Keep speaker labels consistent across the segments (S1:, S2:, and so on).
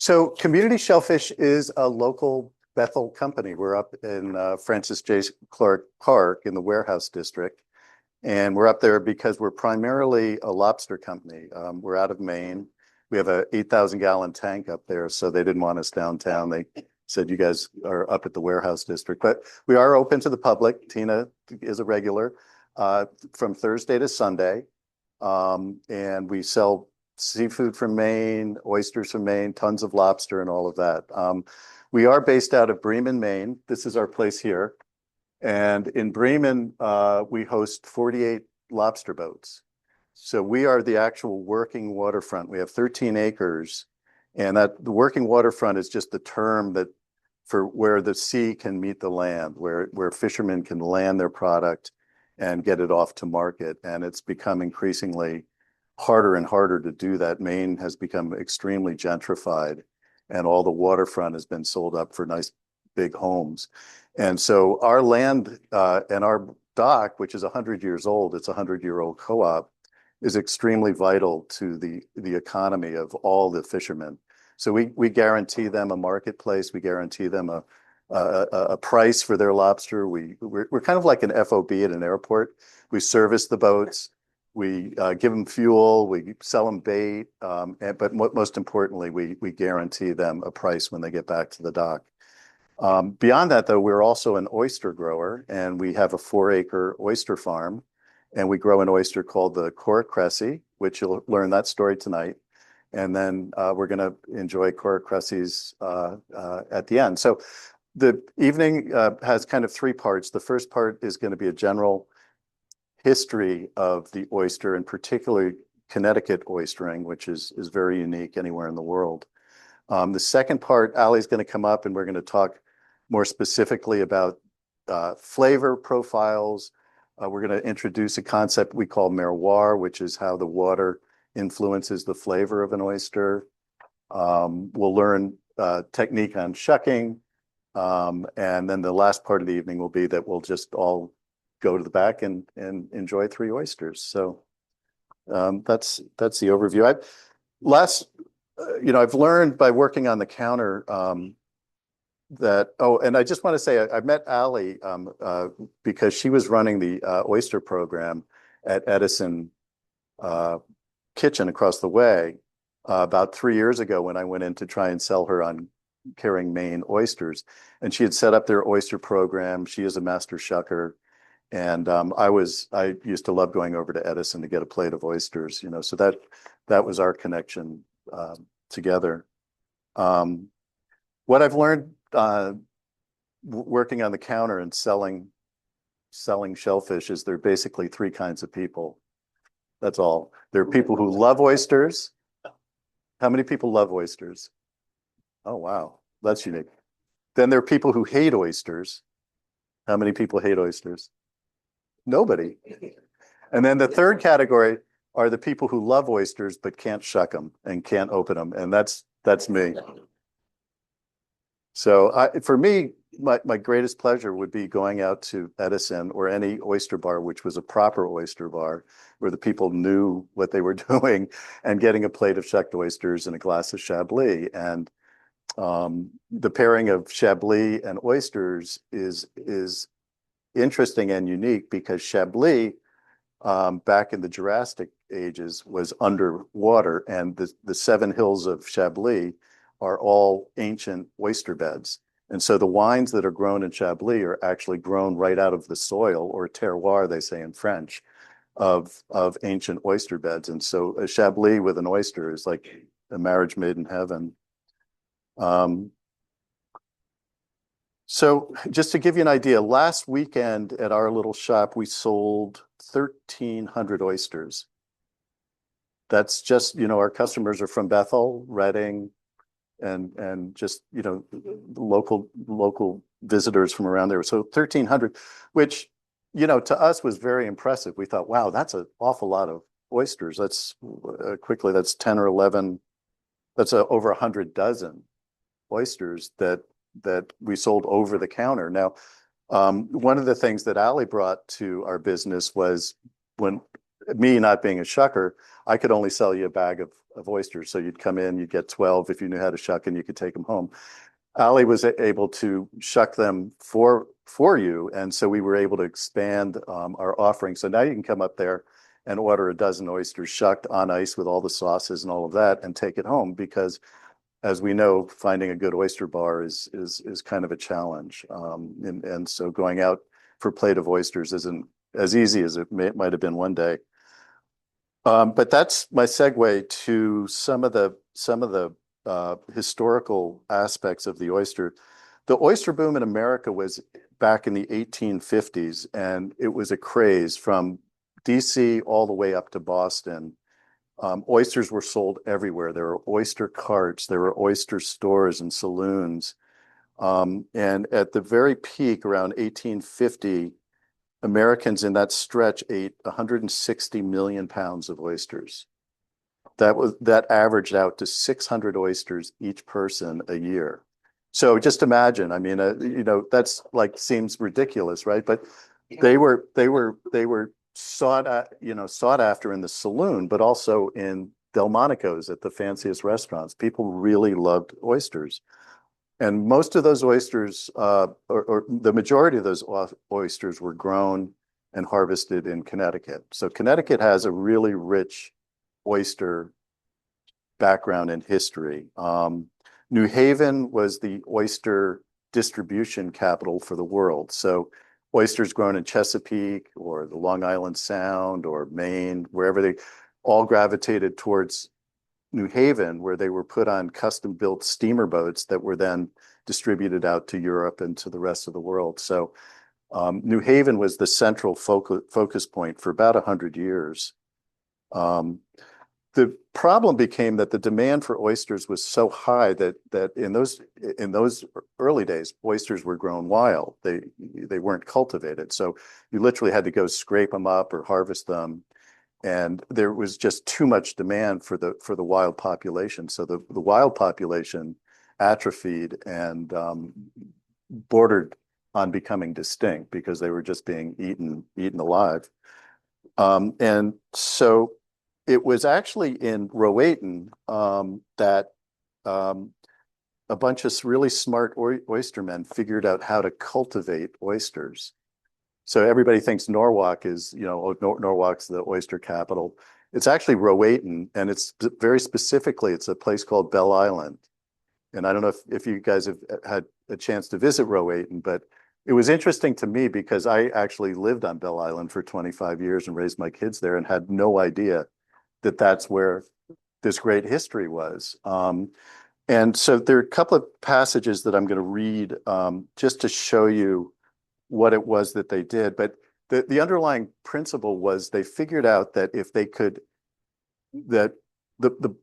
S1: So Community Shellfish is a local Bethel company. We're up in Francis J. Clark Park in the Warehouse District. And we're up there because we're primarily a lobster company. We're out of Maine. We have a 8,000-gallon tank up there, so they didn't want us downtown. They said, you guys are up at the Warehouse District. But we are open to the public. Tina is a regular from Thursday to Sunday. And we sell seafood from Maine, oysters from Maine, tons of lobster and all of that. We are based out of Bremen, Maine. This is our place here. And in Bremen, we host 48 lobster boats. So we are the actual working waterfront. We have 13 acres. And that the working waterfront is just the term that for where the sea can meet the land, where fishermen can land their product and get it off to market. And it's become increasingly harder and harder to do that. Maine has become extremely gentrified, and all the waterfront has been sold up for nice big homes. And so our land and our dock, which is 100 years old, it's a 100-year-old co-op, is extremely vital to the economy of all the fishermen. So we guarantee them a marketplace. We guarantee them a price for their lobster. We're kind of like an FOB at an airport. We service the boats. We give them fuel, we sell them bait, but most importantly, we guarantee them a price when they get back to the dock. Beyond that, though, we're also an oyster grower, and we have a 4-acre oyster farm, and we grow an oyster called the Cora Cressy, which you'll learn that story tonight. And then we're going to enjoy Cora Cressy's at the end. So the evening has kind of 3 parts. The first part is going to be a general history of the oyster, and particularly Connecticut oystering, which is very unique anywhere in the world. The second part, Allie's going to come up and we're going to talk more specifically about flavor profiles. We're going to introduce a concept we call miroir, which is how the water influences the flavor of an oyster. We'll learn technique on shucking. And then the last part of the evening will be that we'll just all go to the back and enjoy 3 oysters. So that's the overview. I've learned by working on the counter that, and I just want to say I met Allie because she was running the oyster program at Edison Kitchen across the way about 3 years ago when I went in to try and sell her on carrying Maine oysters. And she had set up their oyster program. She is a master shucker. And I used to love going over to Edison to get a plate of oysters, so that was our connection together. What I've learned working on the counter and selling shellfish is there are basically 3 kinds of people. That's all. There are people who love oysters. How many people love oysters? Oh, wow. That's unique. Then there are people who hate oysters. How many people hate oysters? Nobody. And then the third category are the people who love oysters but can't shuck them and can't open them, and that's me. So for me, my greatest pleasure would be going out to Edison or any oyster bar, which was a proper oyster bar, where the people knew what they were doing, and getting a plate of shucked oysters and a glass of Chablis. And the pairing of Chablis and oysters is interesting and unique because Chablis, back in the Jurassic ages, was underwater, and the 7 hills of Chablis are all ancient oyster beds. And so the wines that are grown in Chablis are actually grown right out of the soil, or terroir, they say in French, of ancient oyster beds. And so a Chablis with an oyster is like a marriage made in heaven. So just to give you an idea, last weekend at our little shop, we sold 1,300 oysters. That's just, our customers are from Bethel, Reading, and just, local visitors from around there. So 1,300, which, to us was very impressive. We thought, wow, that's an awful lot of oysters. That's that's 10 or 11, that's over 100 dozen oysters that we sold over the counter. Now, one of the things that Allie brought to our business was when me not being a shucker, I could only sell you a bag of oysters. So you'd come in, you'd get 12 if you knew how to shuck, and you could take them home. Ali was able to shuck them for you, and so we were able to expand our offering. So now you can come up there and order a dozen oysters shucked on ice with all the sauces and all of that, and take it home, because as we know, finding a good oyster bar is kind of a challenge. And so going out for a plate of oysters isn't as easy as it might have been one day. But that's my segue to some of the historical aspects of the oyster. The oyster boom in America was back in the 1850s, and it was a craze from DC all the way up to Boston. Oysters were sold everywhere. There were oyster carts, there were oyster stores and saloons. And at the very peak, around 1850, Americans in that stretch ate 160 million pounds of oysters. That averaged out to 600 oysters each person a year. So just imagine, I mean, that's like seems ridiculous, right? But they were sought after in the saloon, but also in Delmonico's at the fanciest restaurants. People really loved oysters. And most of those oysters, or the majority of those oysters, were grown and harvested in Connecticut. So Connecticut has a really rich oyster background and history. New Haven was the oyster distribution capital for the world. So oysters grown in Chesapeake or the Long Island Sound or Maine, wherever, they all gravitated towards New Haven, where they were put on custom-built steamer boats that were then distributed out to Europe and to the rest of the world. So New Haven was the central focus point for about 100 years. The problem became that the demand for oysters was so high that in those early days, oysters were grown wild. They weren't cultivated. So you literally had to go scrape them up or harvest them. And there was just too much demand for the wild population. So the wild population atrophied and bordered on becoming distinct because they were just being eaten alive. And so it was actually in Rowayton that a bunch of really smart oystermen figured out how to cultivate oysters. So everybody thinks Norwalk is, Norwalk's the oyster capital. It's actually Rowayton, and it's very specifically, it's a place called Belle Island. And I don't know if you guys have had a chance to visit Rowayton, but it was interesting to me because I actually lived on Belle Island for 25 years and raised my kids there and had no idea that that's where this great history was. And so there are a couple of passages that I'm going to read just to show you what it was that they did. But the underlying principle was they figured out that if they could, that the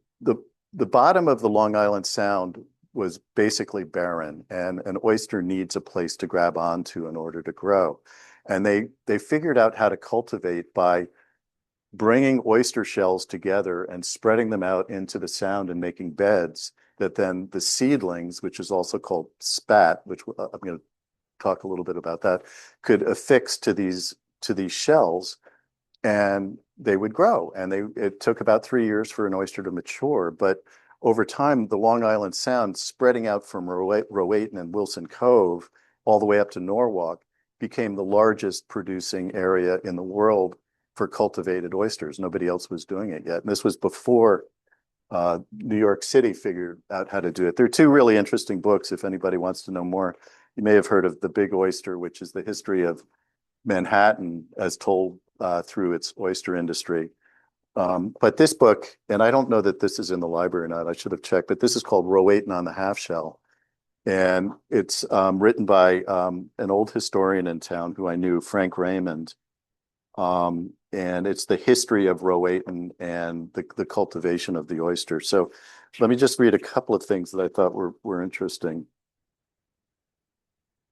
S1: bottom of the Long Island Sound was basically barren, and an oyster needs a place to grab onto in order to grow. And they figured out how to cultivate by bringing oyster shells together and spreading them out into the sound and making beds that then the seedlings, which is also called spat, which I'm going to talk a little bit about that, could affix to these shells, and they would grow. And it took about 3 years for an oyster to mature, but over time, the Long Island Sound, spreading out from Rowayton and Wilson Cove all the way up to Norwalk, became the largest producing area in the world for cultivated oysters. Nobody else was doing it yet. And this was before New York City figured out how to do it. There are two really interesting books, if anybody wants to know more. You may have heard of The Big Oyster, which is the history of Manhattan as told through its oyster industry. But this book, and I don't know that this is in the library or not, I should have checked, but this is called Rowayton on the Half Shell. And it's written by an old historian in town who I knew, Frank Raymond. And it's the history of Rowayton and the cultivation of the oyster. So let me just read a couple of things that I thought were interesting.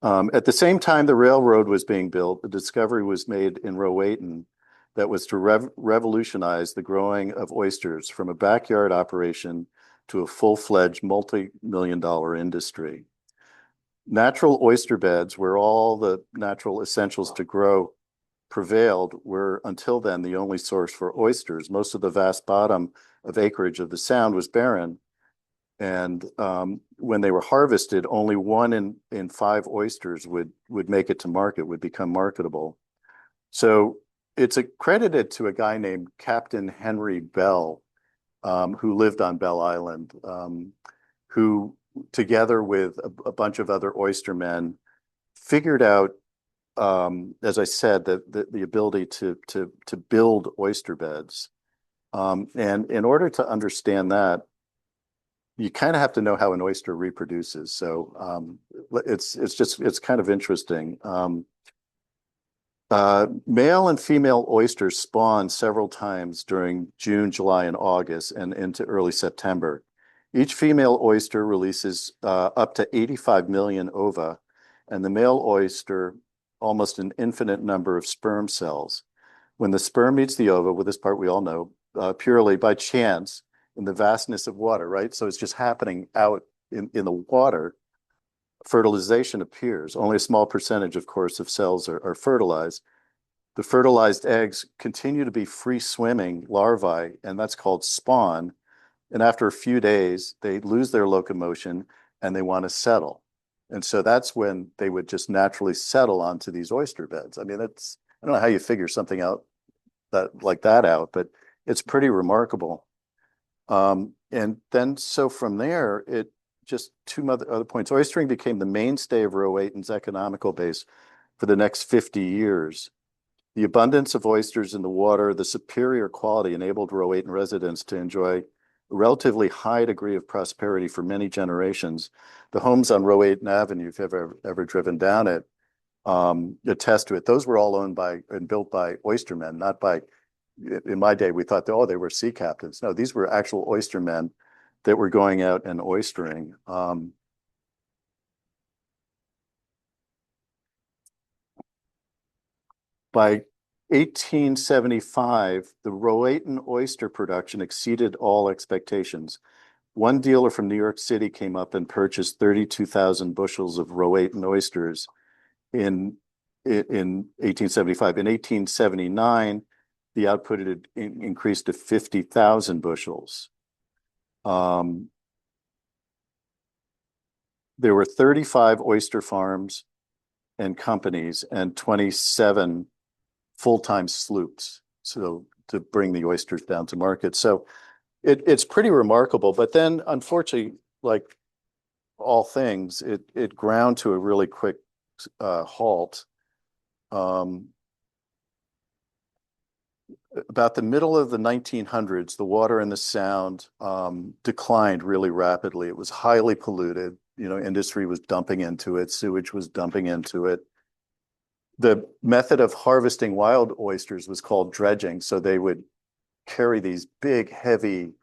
S1: At the same time the railroad was being built, a discovery was made in Rowayton that was to revolutionize the growing of oysters from a backyard operation to a full-fledged multi-million-dollar industry. Natural oyster beds, where all the natural essentials to grow prevailed were until then the only source for oysters. Most of the vast bottom of acreage of the Sound was barren. And when they were harvested, only 1 in 5 oysters would make it to market, would become marketable. So it's accredited to a guy named Captain Henry Bell, who lived on Bell Island, who, together with a bunch of other oystermen, figured out, as I said, the ability to build oyster beds. And in order to understand that, you kind of have to know how an oyster reproduces. So it's kind of interesting. Male and female oysters spawn several times during June, July, and August, and into early September. Each female oyster releases up to 85 million ova, and the male oyster almost an infinite number of sperm cells. When the sperm meets the ova, with this part we all know, purely by chance in the vastness of water, right? So it's just happening out in the water. Fertilization appears. Only a small percentage, of course, of cells are fertilized. The fertilized eggs continue to be free-swimming larvae, and that's called spawn. And after a few days, they lose their locomotion and they want to settle. And so that's when they would just naturally settle onto these oyster beds. I mean, I don't know how you figure something out like that out, but it's pretty remarkable. And then so from there, just two other points. Oystering became the mainstay of Rowaten's economical base for the next 50 years. The abundance of oysters in the water, the superior quality enabled Rowayton residents to enjoy a relatively high degree of prosperity for many generations. The homes on Rowayton Avenue, if you've ever driven down it, attest to it. Those were all owned by and built by oystermen, not by, in my day, we thought, oh, they were sea captains. No, these were actual oystermen that were going out and oystering. By 1875, the Rowayton oyster production exceeded all expectations. One dealer from New York City came up and purchased 32,000 bushels of Rowayton oysters in 1875. In 1879, the output had increased to 50,000 bushels. There were 35 oyster farms and companies and 27 full-time sloops, so to bring the oysters down to market. So it's pretty remarkable. But then, unfortunately, like all things, it ground to a really quick halt. About the middle of the 1900s, the water in the Sound declined really rapidly. It was highly polluted. You know, industry was dumping into it, sewage was dumping into it. The method of harvesting wild oysters was called dredging. So they would carry these big, heavy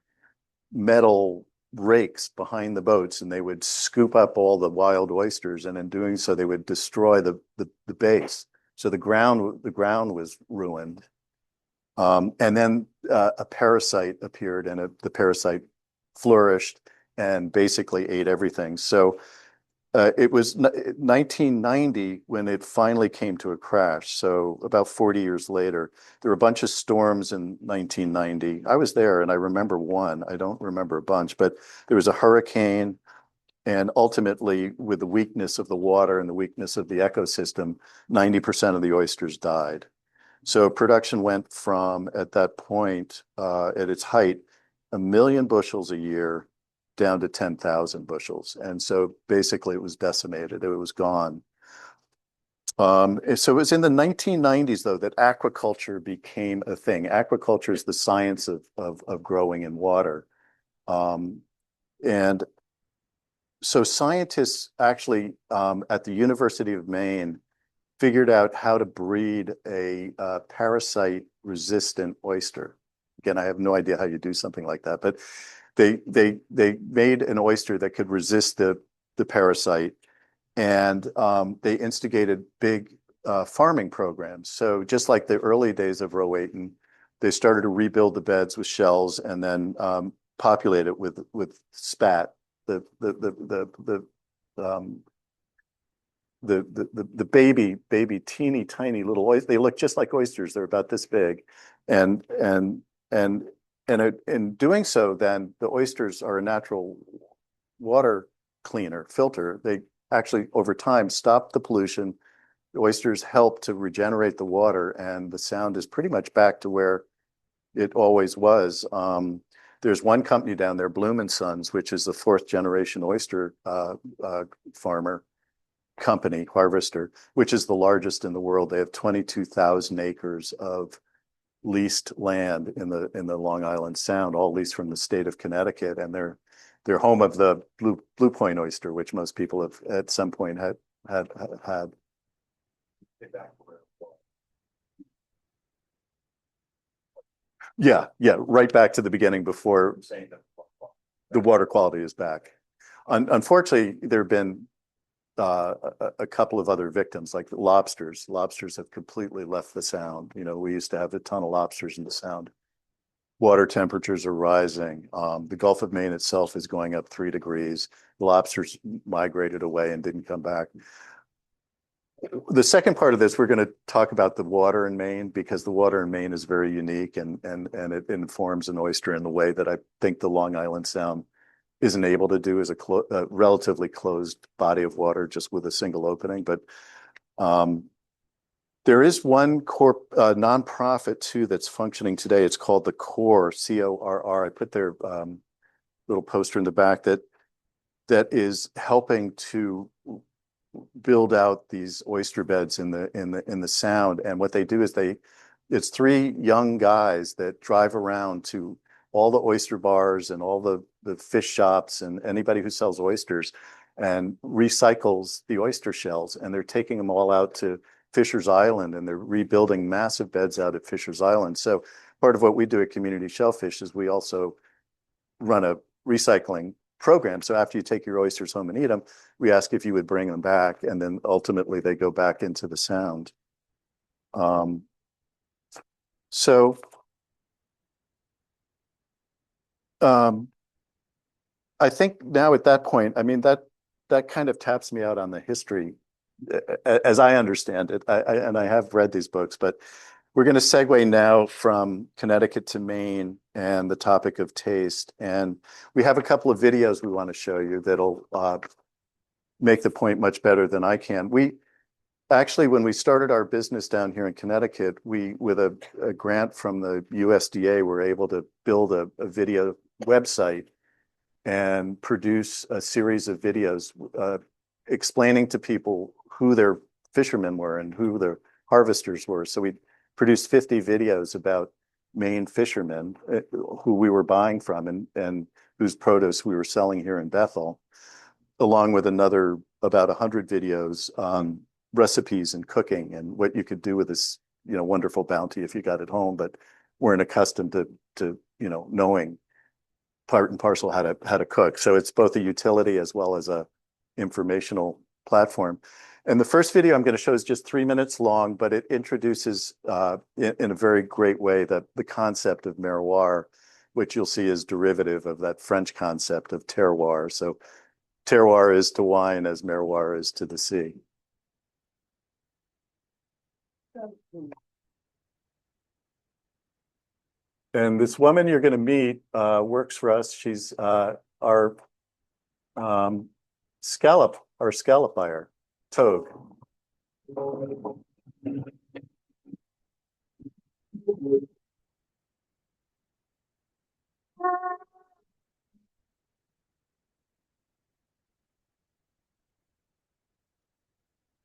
S1: metal rakes behind the boats, and they would scoop up all the wild oysters. And in doing so, they would destroy the base. So the ground was ruined. And then a parasite appeared, and the parasite flourished and basically ate everything. So it was 1990 when it finally came to a crash. So about 40 years later, there were a bunch of storms in 1990. I was there and I remember one. I don't remember a bunch, but there was a hurricane. And ultimately, with the weakness of the water and the weakness of the ecosystem, 90% of the oysters died. So production went from, at that point, at its height, 1 million bushels a year down to 10,000 bushels. And so basically it was decimated. It was gone. So it was in the 1990s, though, that aquaculture became a thing. Aquaculture is the science of growing in water. And so scientists actually at the University of Maine figured out how to breed a parasite-resistant oyster. Again, I have no idea how you do something like that, but they made an oyster that could resist the parasite, and they instigated big farming programs. So just like the early days of Rowayton, they started to rebuild the beds with shells and then populate it with spat, the the baby teeny tiny little oysters. They look just like oysters. They're about this big, and in doing so, then the oysters are a natural water cleaner filter. They actually over time stop the pollution. The oysters help to regenerate the water, and the sound is pretty much back to where it always was. There's one company down there, Bloom and Sons, which is the fourth generation oyster farmer company, harvester, which is the largest in the world. They have 22,000 acres of leased land in the Long Island Sound, all leased from the state of Connecticut, and they're home of the Blue Point oyster, which most people have at some point had. Yeah, right back to the beginning before the water quality is back. Unfortunately, there have been a couple of other victims, like lobsters. Lobsters have completely left the Sound. We used to have a ton of lobsters in the Sound. Water temperatures are rising. The Gulf of Maine itself is going up 3 degrees. The lobsters migrated away and didn't come back. The second part of this, we're going to talk about the water in Maine, because the water in Maine is very unique, and it informs an oyster in the way that I think the Long Island Sound isn't able to do as a relatively closed body of water just with a single opening. But there is one nonprofit too that's functioning today. It's called the CORR, CORR. I put their little poster in the back that is helping to build out these oyster beds in the Sound. And what they do is it's 3 young guys that drive around to all the oyster bars and all the fish shops and anybody who sells oysters and recycles the oyster shells. And they're taking them all out to Fisher's Island, and they're rebuilding massive beds out at Fisher's Island. So part of what we do at Community Shellfish is we also run a recycling program. So after you take your oysters home and eat them, we ask if you would bring them back, and then ultimately they go back into the Sound. I think now at that point, I mean, that kind of taps me out on the history as I understand it. And I have read these books, but we're going to segue now from Connecticut to Maine and the topic of taste. And we have a couple of videos we want to show you that'll make the point much better than I can. We actually, when we started our business down here in Connecticut, with a grant from the USDA, were able to build a video website and produce a series of videos explaining to people who their fishermen were and who their harvesters were. So we produced 50 videos about Maine fishermen who we were buying from and whose produce we were selling here in Bethel, along with another about 100 videos on recipes and cooking and what you could do with this, wonderful bounty if you got it home, but weren't accustomed to knowing part and parcel how to cook. So it's both a utility as well as a informational platform. And the first video I'm going to show is just 3 minutes long, but it introduces in a very great way the concept of miroir, which you'll see is derivative of that French concept of terroir. So terroir is to wine as miroir is to the sea. And this woman you're going to meet works for us. She's our scallop buyer, togue.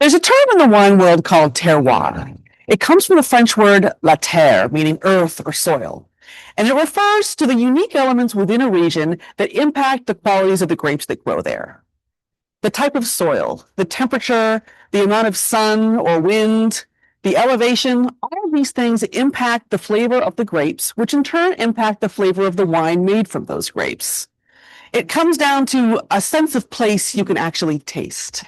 S2: There's a term in the wine world called terroir. It comes from the French word la terre, meaning earth or soil, and it refers to the unique elements within a region that impact the qualities of the grapes that grow there. The type of soil, the temperature, the amount of sun or wind, the elevation, all of these things impact the flavor of the grapes, which in turn impact the flavor of the wine made from those grapes. It comes down to a sense of place you can actually taste.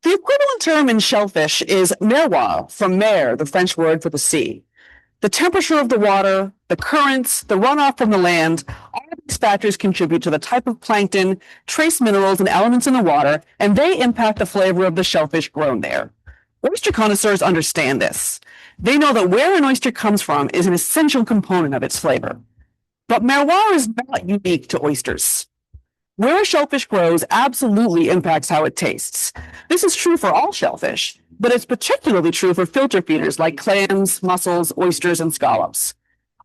S2: The equivalent term in shellfish is miroir, from mer, the French word for the sea. The temperature of the water, the currents, the runoff from the land, all of these factors contribute to the type of plankton, trace minerals, and elements in the water, and they impact the flavor of the shellfish grown there. Oyster connoisseurs understand this. They know that where an oyster comes from is an essential component of its flavor. But merroir is not unique to oysters. Where a shellfish grows absolutely impacts how it tastes. This is true for all shellfish, but it's particularly true for filter feeders like clams, mussels, oysters, and scallops.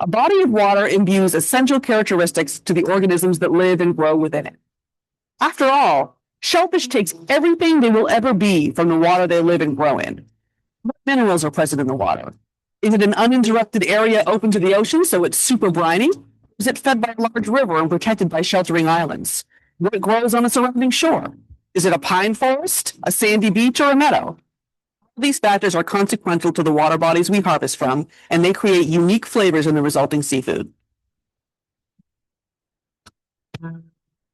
S2: A body of water imbues essential characteristics to the organisms that live and grow within it. After all, shellfish takes everything they will ever be from the water they live and grow in. What minerals are present in the water? Is it an uninterrupted area open to the ocean, so it's super briny? Is it fed by a large river and protected by sheltering islands? What grows on a surrounding shore? Is it a pine forest, a sandy beach, or a meadow? These factors are consequential to the water bodies we harvest from, and they create unique flavors in the resulting seafood.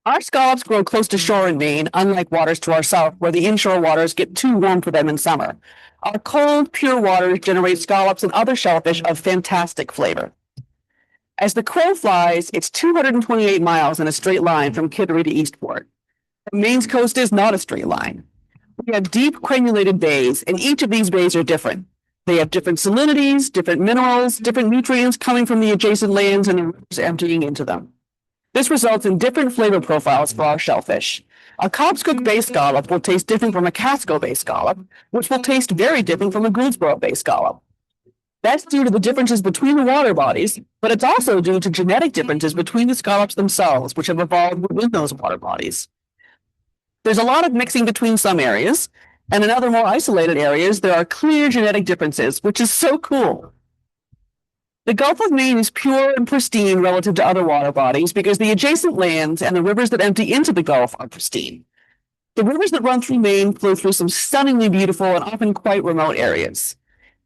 S2: Our scallops grow close to shore in Maine, unlike waters to our south, where the inshore waters get too warm for them in summer. Our cold, pure waters generate scallops and other shellfish of fantastic flavor. As the crow flies, it's 228 miles in a straight line from Kittery to Eastport. Maine's coast is not a straight line. We have deep crenulated bays, and each of these bays are different. They have different salinities, different minerals, different nutrients coming from the adjacent lands and the rivers emptying into them. This results in different flavor profiles for our shellfish. A Cobscook Bay scallop will taste different from a Casco Bay scallop, which will taste very different from a Gouldsboro Bay scallop. That's due to the differences between the water bodies, but it's also due to genetic differences between the scallops themselves, which have evolved within those water bodies. There's a lot of mixing between some areas, and in other more isolated areas, there are clear genetic differences, which is so cool. The Gulf of Maine is pure and pristine relative to other water bodies because the adjacent lands and the rivers that empty into the Gulf are pristine. The rivers that run through Maine flow through some stunningly beautiful and often quite remote areas.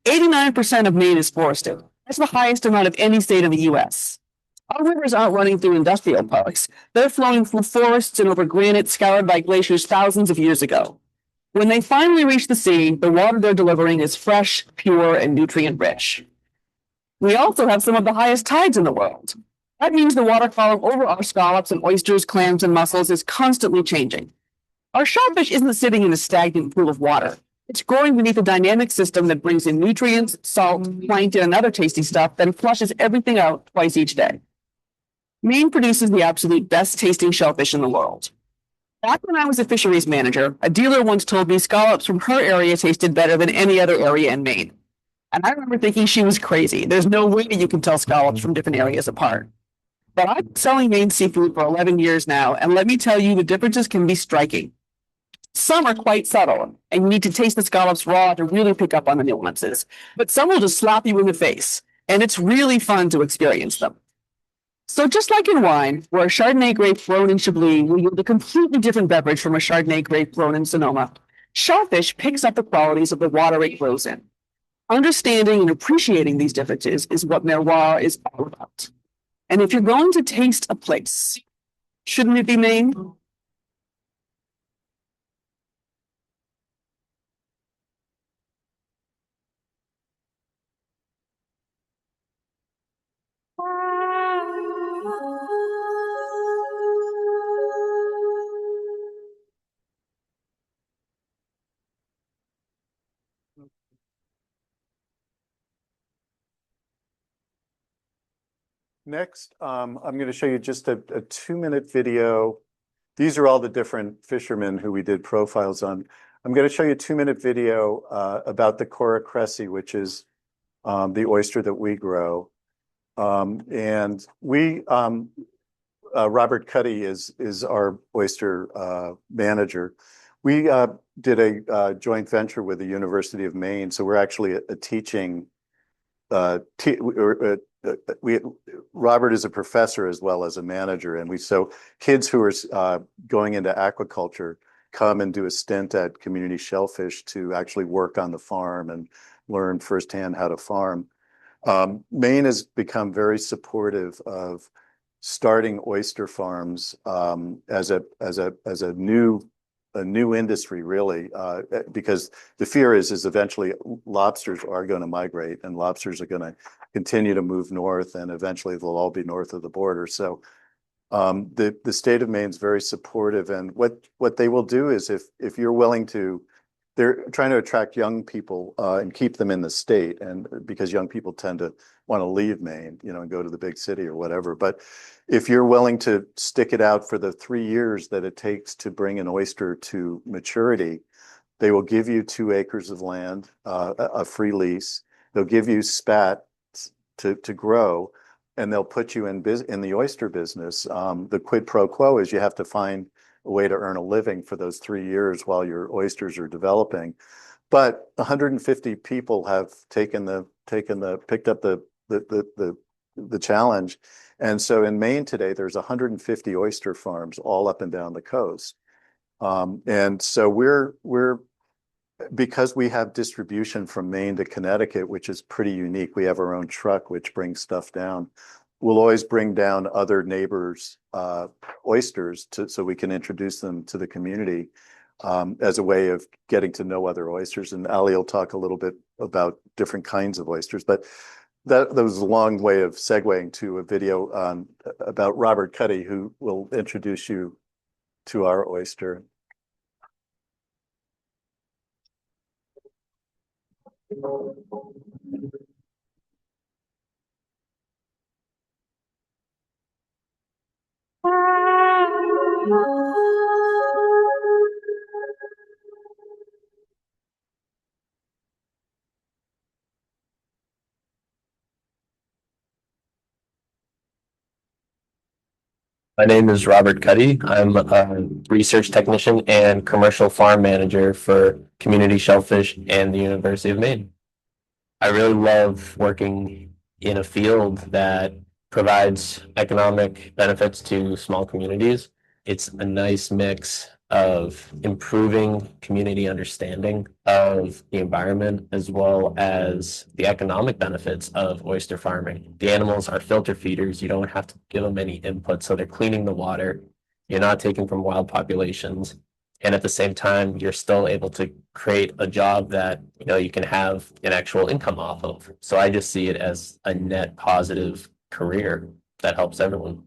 S2: 89% of Maine is forested. That's the highest amount of any state in the U.S. Our rivers aren't running through industrial parks. They're flowing through forests and over granite scoured by glaciers thousands of years ago. When they finally reach the sea, the water they're delivering is fresh, pure, and nutrient-rich. We also have some of the highest tides in the world. That means the water column over our scallops and oysters, clams, and mussels is constantly changing. Our shellfish isn't sitting in a stagnant pool of water. It's growing beneath a dynamic system that brings in nutrients, salt, plankton, and other tasty stuff, then flushes everything out twice each day. Maine produces the absolute best tasting shellfish in the world. Back when I was a fisheries manager, a dealer once told me scallops from her area tasted better than any other area in Maine. And I remember thinking she was crazy. There's no way you can tell scallops from different areas apart. But I've been selling Maine seafood for 11 years now, and let me tell you, the differences can be striking. Some are quite subtle, and you need to taste the scallops raw to really pick up on the nuances. But some will just slap you in the face, and it's really fun to experience them. So just like in wine, where a Chardonnay grape grown in Chablis will yield a completely different beverage from a Chardonnay grape grown in Sonoma, shellfish picks up the qualities of the water it grows in. Understanding and appreciating these differences is what merroir is all about. And if you're going to taste a place, shouldn't it be Maine?
S1: Next, I'm going to show you just a 2-minute video. These are all the different fishermen who we did profiles on. I'm going to show you a 2-minute video about the Cora cressi, which is the oyster that we grow. And we, Robert Cuddy is our oyster manager. We did a joint venture with the University of Maine, so we're actually a teaching. Robert is a professor as well as a manager, and so kids who are going into aquaculture come and do a stint at Community Shellfish to actually work on the farm and learn firsthand how to farm. Maine has become very supportive of starting oyster farms as a new a new industry really, because the fear is eventually lobsters are going to migrate and lobsters are going to continue to move north, and eventually they'll all be north of the border. So the state of Maine is very supportive, and what they will do is if you're willing to, they're trying to attract young people and keep them in the state, and because young people tend to want to leave Maine, you know, and go to the big city or whatever. But if you're willing to stick it out for the 3 years that it takes to bring an oyster to maturity, they will give you 2 acres of land, a free lease. They'll give you spat to grow, and they'll put you in the oyster business. The quid pro quo is you have to find a way to earn a living for those 3 years while your oysters are developing. But 150 people have picked up the challenge. And so in Maine today, there's 150 oyster farms all up and down the coast. And so we're because we have distribution from Maine to Connecticut, which is pretty unique. We have our own truck, which brings stuff down. We'll always bring down other neighbors' oysters so we can introduce them to the community as a way of getting to know other oysters. And Ali will talk a little bit about different kinds of oysters. But that was a long way of segueing to a video about Robert Cuddy, who will introduce you to our oyster.
S3: My name is Robert Cuddy. I'm a research technician and commercial farm manager for Community Shellfish and the University of Maine. I really love working in a field that provides economic benefits to small communities. It's a nice mix of improving community understanding of the environment as well as the economic benefits of oyster farming. The animals are filter feeders. You don't have to give them any input, so they're cleaning the water. You're not taking from wild populations. And at the same time, you're still able to create a job that, you know, you can have an actual income off of. So I just see it as a net positive career that helps everyone.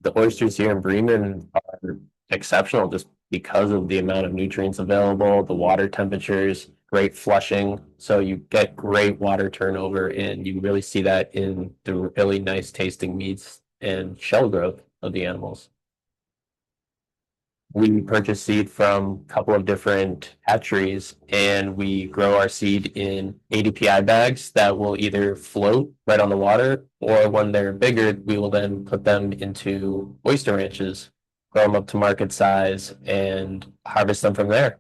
S3: The oysters here in Bremen are exceptional just because of the amount of nutrients available, the water temperatures, great flushing. So you get great water turnover, and you really see that in the really nice tasting meats and shell growth of the animals. We purchase seed from a couple of different hatcheries, and we grow our seed in ADPI bags that will either float right on the water, or when they're bigger, we will then put them into oyster ranches, grow them up to market size, and harvest them from there.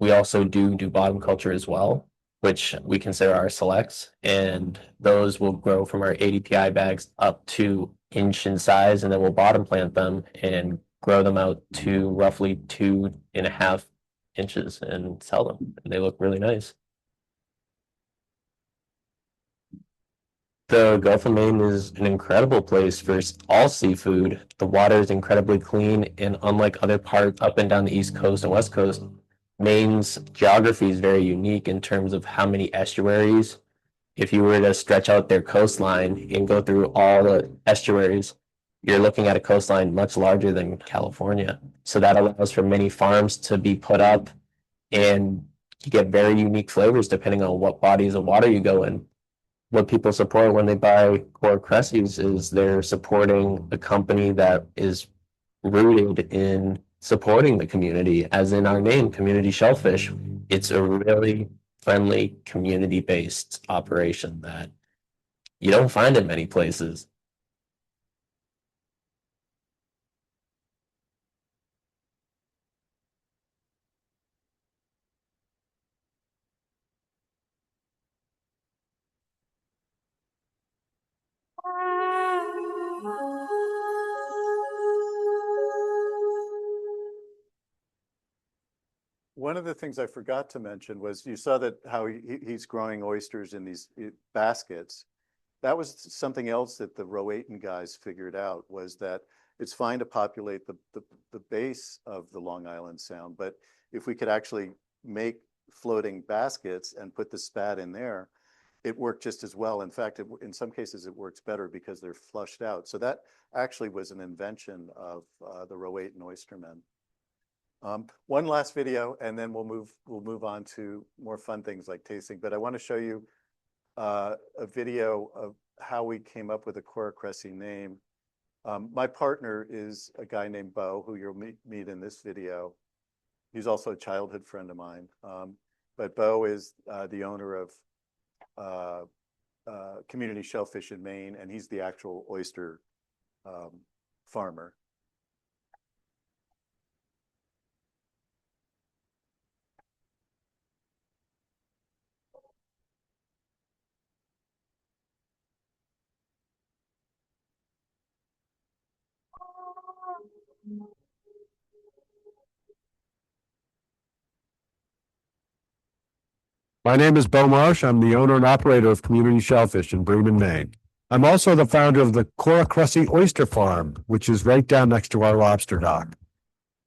S3: We also do bottom culture as well, which we consider our selects, and those will grow from our ADPI bags up to inch in size, and then we'll bottom plant them and grow them out to roughly 2.5 inches and sell them. And they look really nice. The Gulf of Maine is an incredible place for all seafood. The water is incredibly clean, and unlike other parts up and down the East Coast and West Coast, Maine's geography is very unique in terms of how many estuaries. If you were to stretch out their coastline and go through all the estuaries, you're looking at a coastline much larger than California. So that allows for many farms to be put up, and you get very unique flavors depending on what bodies of water you go in. What people support when they buy core Cressy's is they're supporting a company that is rooted in supporting the community, as in our name, Community Shellfish. It's a really friendly, community-based operation that you don't find in many places.
S1: One of the things I forgot to mention was you saw that how he's growing oysters in these baskets. That was something else that the Roatan guys figured out, was that it's fine to populate the base of the Long Island Sound, but if we could actually make floating baskets and put the spat in there, it worked just as well. In fact, in some cases, it works better because they're flushed out. So that actually was an invention of the Rowayton oystermen. One last video, and then we'll move on to more fun things like tasting. But I want to show you a video of how we came up with the Cora Cressy name. My partner is a guy named Bo, who you'll meet in this video. He's also a childhood friend of mine. But Bo is the owner of Community Shellfish in Maine, and he's the actual oyster farmer.
S4: My name is Bo Marsh. I'm the owner and operator of Community Shellfish in Bremen, Maine. I'm also the founder of the Cora Cressy Oyster Farm, which is right down next to our lobster dock.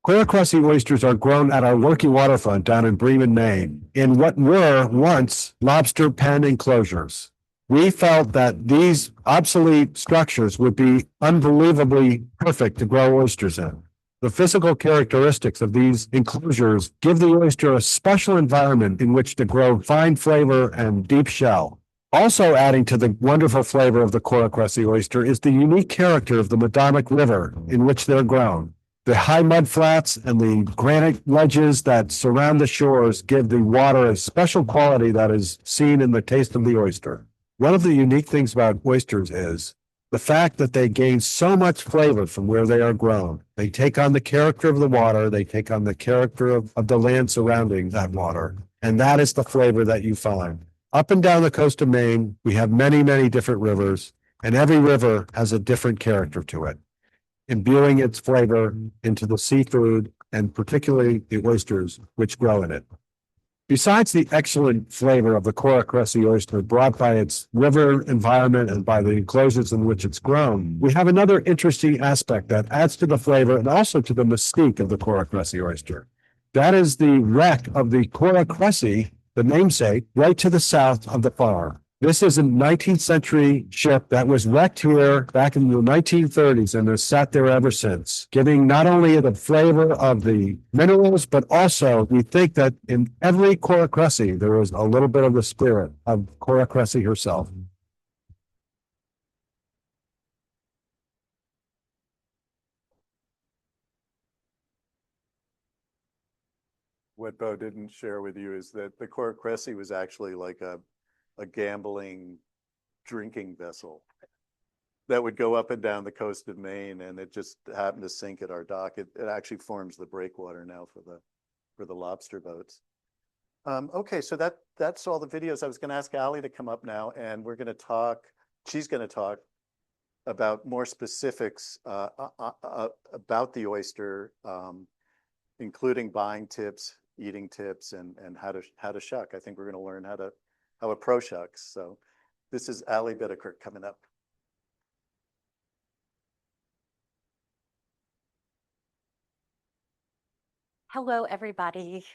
S4: Cora Cressy oysters are grown at our working waterfront down in Bremen, Maine, in what were once lobster pen enclosures. We felt that these obsolete structures would be unbelievably perfect to grow oysters in. The physical characteristics of these enclosures give the oyster a special environment in which to grow fine flavor and deep shell. Also adding to the wonderful flavor of the Cora Cressy oyster is the unique character of the Madomic River in which they're grown. The high mud flats and the granite ledges that surround the shores give the water a special quality that is seen in the taste of the oyster. One of the unique things about oysters is the fact that they gain so much flavor from where they are grown. They take on the character of the water, they take on the character of the land surrounding that water, and that is the flavor that you find. Up and down the coast of Maine, we have many, many different rivers, and every river has a different character to it, imbuing its flavor into the seafood and particularly the oysters which grow in it. Besides the excellent flavor of the Cora Cressy oyster brought by its river environment and by the enclosures in which it's grown, we have another interesting aspect that adds to the flavor and also to the mystique of the Cora Cressy oyster. That is the wreck of the Cora Cressy, the namesake, right to the south of the farm. This is a 19th century ship that was wrecked here back in the 1930s and has sat there ever since, giving not only the flavor of the minerals, but also we think that in every Cora Cressy, there is a little bit of the spirit of Cora Cressy herself.
S1: What Bo didn't share with you is that the Cora Cressy was actually like a gambling drinking vessel that would go up and down the coast of Maine, and it just happened to sink at our dock. It actually forms the breakwater now for the lobster boats. Okay, so that's all the videos. I was going to ask Allie to come up now, and we're going to talk. She's going to talk about more specifics about the oyster, including buying tips, eating tips, and how to shuck. I think we're going to learn how a pro shucks. So this is Allie Bittaker coming up.
S5: Hello, everybody.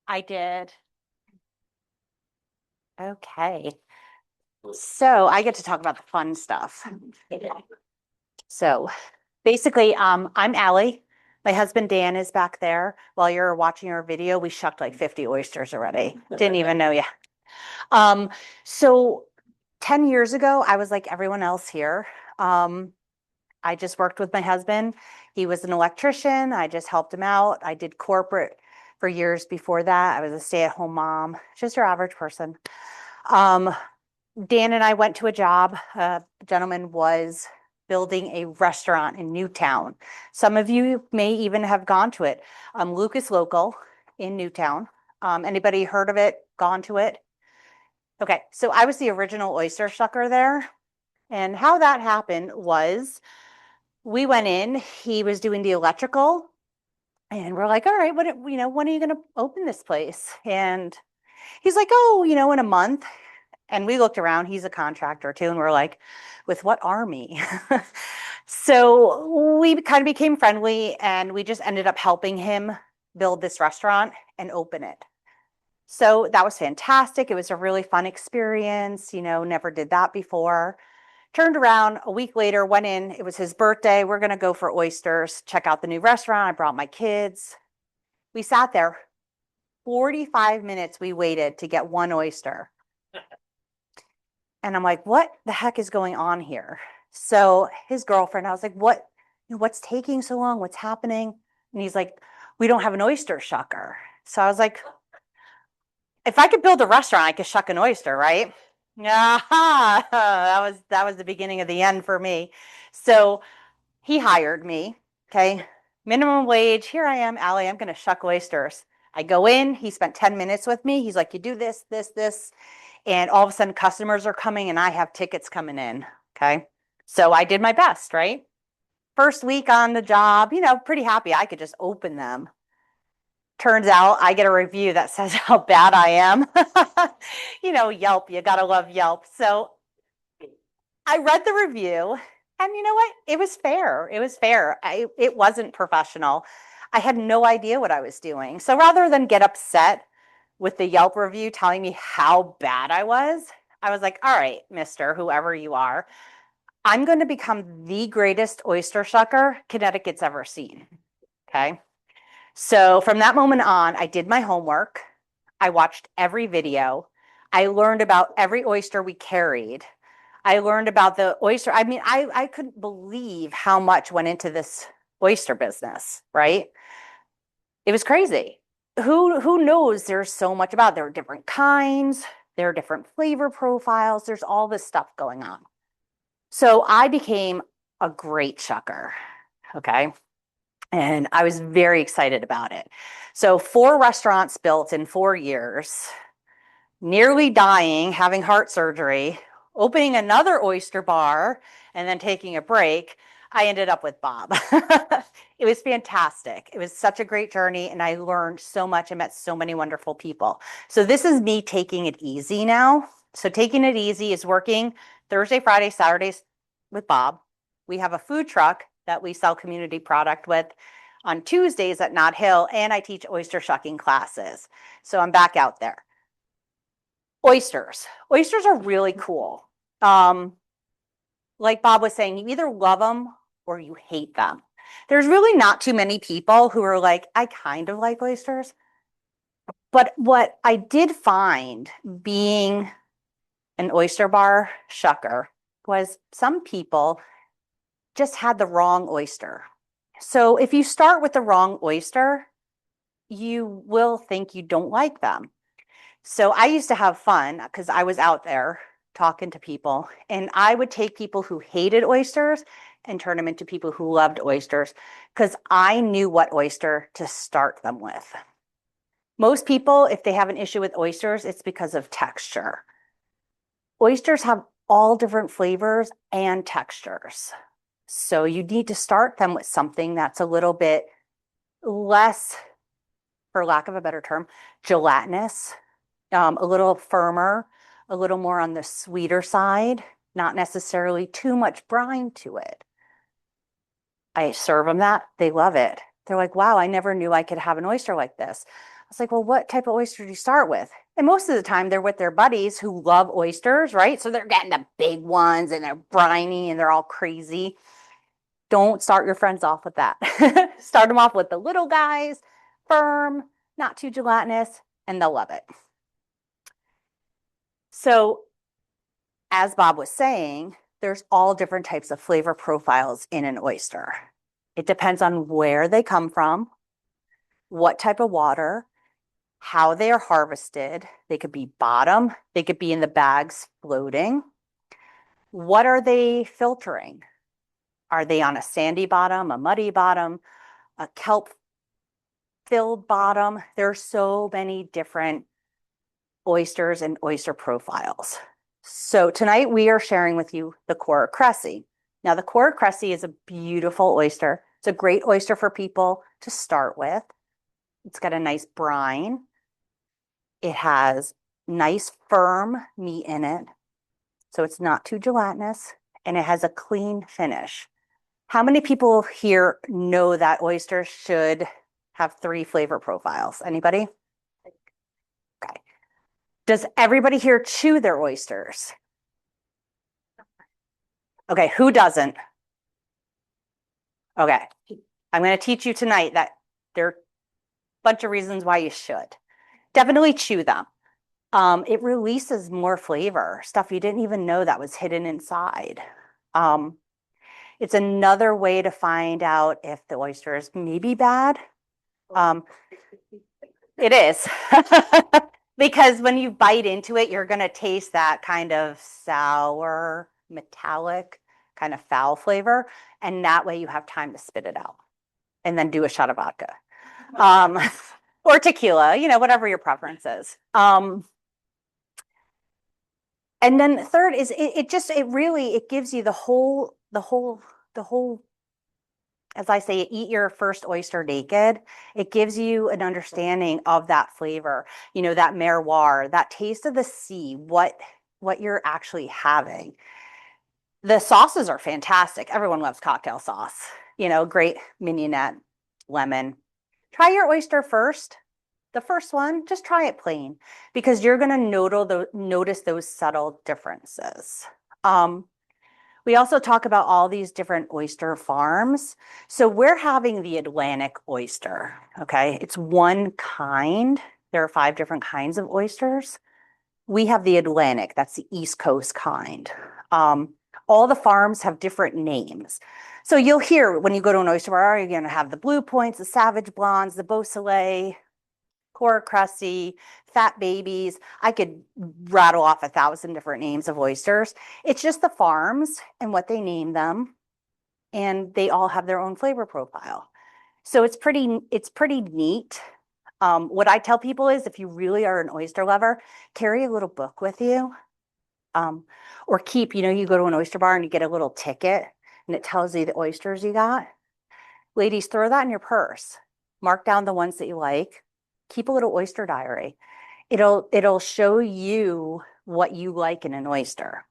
S5: I did. Okay. So I get to talk about the fun stuff. So basically, I'm Allie. My husband Dan is back there. While you're watching our video, we shucked like 50 oysters already. Didn't even know yet. So 10 years ago, I was like everyone else here. I just worked with my husband. He was an electrician. I just helped him out. I did corporate for years before that. I was a stay-at-home mom, just your average person. Dan and I went to a job. A gentleman was building a restaurant in Newtown. Some of you may even have gone to it. Lucas Local in Newtown. Anybody heard of it, gone to it? Okay, so I was the original oyster shucker there. And how that happened was we went in, he was doing the electrical, and we're like, all right, when are you going to open this place? And he's like, oh, in a month. And we looked around, he's a contractor too, and we're like, with what army? So we kind of became friendly and we just ended up helping him build this restaurant and open it. So that was fantastic. It was a really fun experience, never did that before. Turned around a week later, went in, it was his birthday. We're going to go for oysters, check out the new restaurant. I brought my kids. We sat there 45 minutes. We waited to get one oyster. And I'm like, what the heck is going on here? So his girlfriend, I was like, what's taking so long? What's happening? And he's like, we don't have an oyster shucker. So I was like, if I could build a restaurant, I could shuck an oyster, right? Yeah, that was the beginning of the end for me. So he hired me. Okay. Minimum wage. Here I am, Allie, I'm going to shuck oysters. I go in, he spent 10 minutes with me. He's like, you do this, this, this. And all of a sudden customers are coming and I have tickets coming in. Okay. So I did my best, right? First week on the job, pretty happy I could just open them. Turns out I get a review that says how bad I am. Yelp, you gotta love Yelp. So I read the review and you know what? It was fair. It was fair. It wasn't professional. I had no idea what I was doing. So rather than get upset with the Yelp review telling me how bad I was like, all right, mister, whoever you are, I'm going to become the greatest oyster shucker Connecticut's ever seen. Okay. So from that moment on, I did my homework. I watched every video. I learned about every oyster we carried. I learned about the oyster. I mean, I couldn't believe how much went into this oyster business, right? It was crazy. Who knows there's so much about it. There are different kinds, there are different flavor profiles, there's all this stuff going on. So I became a great shucker, okay? And I was very excited about it. So 4 restaurants built in 4 years, nearly dying, having heart surgery, opening another oyster bar, and then taking a break. I ended up with Bob. It was fantastic. It was such a great journey and I learned so much and met so many wonderful people. So this is me taking it easy now. So taking it easy is working Thursday, Friday, Saturdays with Bob. We have a food truck that we sell community product with on Tuesdays at Knott Hill, and I teach oyster shucking classes. So I'm back out there. Oysters. Oysters are really cool. Like Bob was saying, you either love them or you hate them. There's really not too many people who are like, I kind of like oysters. But what I did find being an oyster bar shucker was some people just had the wrong oyster. So if you start with the wrong oyster, you will think you don't like them. So I used to have fun because I was out there talking to people and I would take people who hated oysters and turn them into people who loved oysters because I knew what oyster to start them with. Most people, if they have an issue with oysters, it's because of texture. Oysters have all different flavors and textures. So you need to start them with something that's a little bit less, for lack of a better term, gelatinous, a little firmer, a little more on the sweeter side, not necessarily too much brine to it. I serve them that, they love it. They're like, wow, I never knew I could have an oyster like this. I was like, well, what type of oyster do you start with? And most of the time they're with their buddies who love oysters, right? So they're getting the big ones and they're briny and they're all crazy. Don't start your friends off with that. Start them off with the little guys, firm, not too gelatinous, and they'll love it. So as Bob was saying, there's all different types of flavor profiles in an oyster. It depends on where they come from, what type of water, how they are harvested. They could be bottom, they could be in the bags floating. What are they filtering? Are they on a sandy bottom, a muddy bottom, a kelp-filled bottom? There are so many different oysters and oyster profiles. So tonight we are sharing with you the Coral Cressy. Now the Coral Cressy is a beautiful oyster. It's a great oyster for people to start with. It's got a nice brine. It has nice firm meat in it. So it's not too gelatinous and it has a clean finish. How many people here know that oysters should have 3 flavor profiles? Anybody? Okay. Does everybody here chew their oysters? Okay, who doesn't? Okay, I'm going to teach you tonight that there are a bunch of reasons why you should. Definitely chew them. It releases more flavor, stuff you didn't even know that was hidden inside. It's another way to find out if the oyster is maybe bad. It is. Because when you bite into it, you're going to taste that kind of sour, metallic, kind of foul flavor. And that way you have time to spit it out and then do a shot of vodka. Or tequila, whatever your preference is. And then third is it gives you the whole, as I say, eat your first oyster naked. It gives you an understanding of that flavor, that terroir, that taste of the sea, what you're actually having. The sauces are fantastic. Everyone loves cocktail sauce, great mignonette, lemon. Try your oyster first. The first one, just try it plain because you're going to notice those subtle differences. We also talk about all these different oyster farms. So we're having the Atlantic oyster, okay? It's one kind. There are 5 different kinds of oysters. We have the Atlantic, that's the East Coast kind. All the farms have different names. So you'll hear when you go to an oyster bar, you're going to have the Blue Points, the Savage Blondes, the Beausoleil, Cora Cressy, Fat Babies. I could rattle off 1,000 different names of oysters. It's just the farms and what they name them. And they all have their own flavor profile. So it's pretty neat. What I tell people is if you really are an oyster lover, carry a little book with you. Or keep, you go to an oyster bar and you get a little ticket and it tells you the oysters you got. Ladies, throw that in your purse. Mark down the ones that you like. Keep a little oyster diary. It'll show you what you like in an oyster.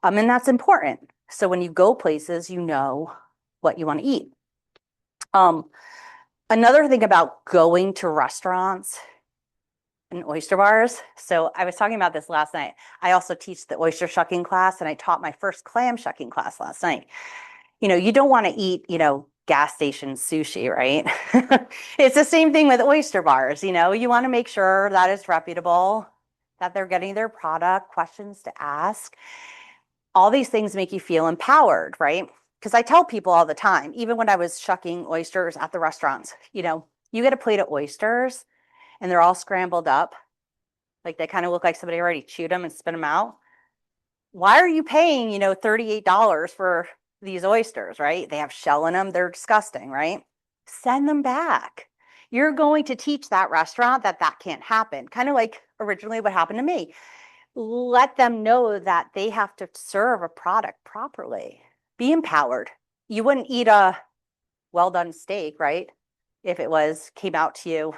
S5: And that's important. So when you go places, you know what you want to eat. Another thing about going to restaurants and oyster bars. So I was talking about this last night. I also teach the oyster shucking class and I taught my first clam shucking class last night. You don't want to eat, gas station sushi, right? It's the same thing with oyster bars. You want to make sure that it's reputable, that they're getting their product, questions to ask. All these things make you feel empowered, right? Because I tell people all the time, even when I was shucking oysters at the restaurants, you get a plate of oysters and they're all scrambled up. Like they kind of look like somebody already chewed them and spit them out. Why are you paying, $38 for these oysters, right? They have shell in them. They're disgusting, right? Send them back. You're going to teach that restaurant that can't happen. Kind of like originally what happened to me. Let them know that they have to serve a product properly. Be empowered. You wouldn't eat a well-done steak, right? If it came out to you,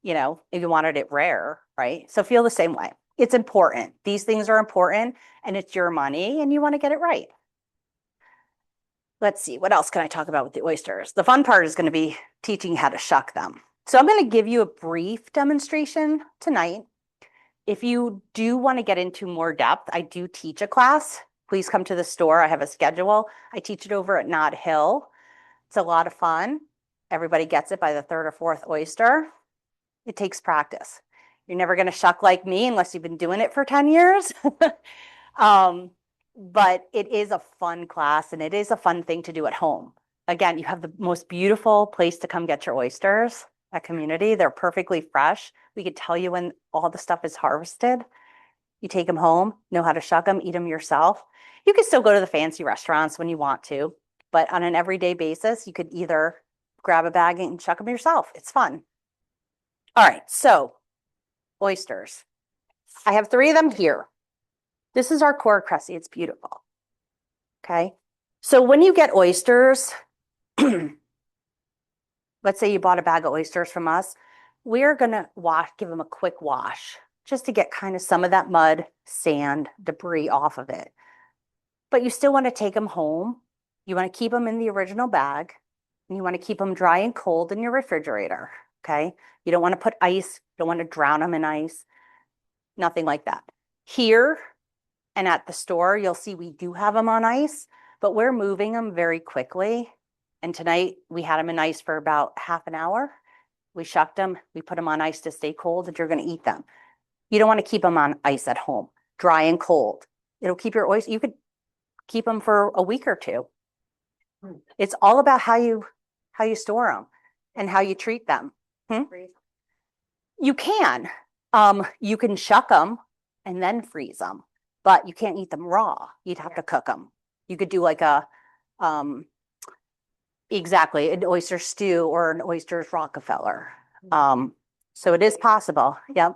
S5: if you wanted it rare, right? So feel the same way. It's important. These things are important and it's your money and you want to get it right. Let's see, what else can I talk about with the oysters? The fun part is going to be teaching how to shuck them. So I'm going to give you a brief demonstration tonight. If you do want to get into more depth, I do teach a class. Please come to the store. I have a schedule. I teach it over at Nod Hill. It's a lot of fun. Everybody gets it by the 3rd or 4th oyster. It takes practice. You're never going to shuck like me unless you've been doing it for 10 years. But it is a fun class and it is a fun thing to do at home. Again, you have the most beautiful place to come get your oysters at Community. They're perfectly fresh. We could tell you when all the stuff is harvested. You take them home, know how to shuck them, eat them yourself. You can still go to the fancy restaurants when you want to, but on an everyday basis, you could either grab a bag and shuck them yourself. It's fun. All right, so oysters. I have 3 of them here. This is our Cora Cressy. It's beautiful. Okay. So when you get oysters, let's say you bought a bag of oysters from us, we're going to give them a quick wash just to get kind of some of that mud, sand, debris off of it. But you still want to take them home. You want to keep them in the original bag, and you want to keep them dry and cold in your refrigerator. Okay. You don't want to put ice, don't want to drown them in ice, nothing like that. Here and at the store, you'll see we do have them on ice, but we're moving them very quickly. And tonight we had them in ice for about half an hour. We shucked them, we put them on ice to stay cold, and you're going to eat them. You don't want to keep them on ice at home, dry and cold. It'll keep your oyster, you could keep them for a week or two. It's all about how you store them and how you treat them. You can shuck them and then freeze them, but you can't eat them raw. You'd have to cook them. You could do like a exactly an oyster stew or an oysters Rockefeller. So it is possible. Yep.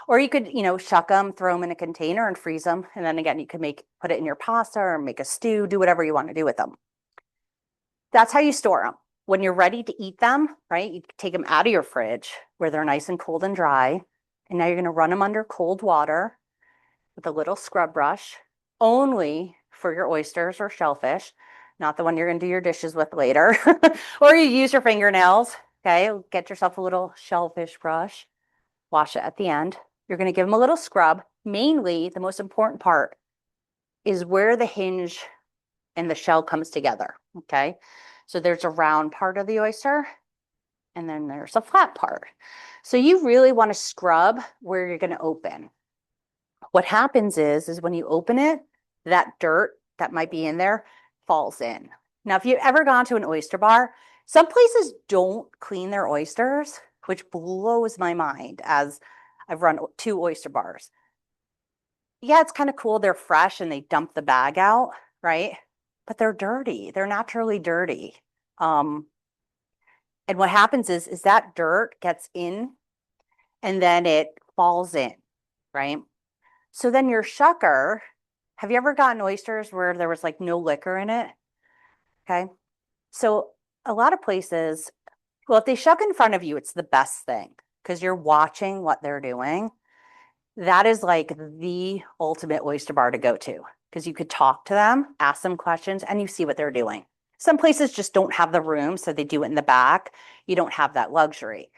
S5: Or you could, shuck them, throw them in a container and freeze them. And then again, you could put it in your pasta or make a stew, do whatever you want to do with them. That's how you store them. When you're ready to eat them, right, you take them out of your fridge where they're nice and cold and dry. And now you're going to run them under cold water with a little scrub brush, only for your oysters or shellfish, not the one you're going to do your dishes with later. Or you use your fingernails. Okay, get yourself a little shellfish brush, wash it at the end. You're going to give them a little scrub. Mainly, the most important part is where the hinge and the shell comes together. Okay, so there's a round part of the oyster, and then there's a flat part. So you really want to scrub where you're going to open. What happens is when you open it, that dirt that might be in there falls in. Now, if you've ever gone to an oyster bar, some places don't clean their oysters, which blows my mind, as I've run 2 oyster bars. Yeah, it's kind of cool. They're fresh and they dump the bag out, right? But they're dirty. They're naturally dirty. And what happens is that dirt gets in and then it falls in, right? So then your shucker, have you ever gotten oysters where there was like no liquor in it? Okay. So a lot of places, well, if they shuck in front of you, it's the best thing because you're watching what they're doing. That is like the ultimate oyster bar to go to because you could talk to them, ask them questions, and you see what they're doing. Some places just don't have the room, so they do it in the back. You don't have that luxury.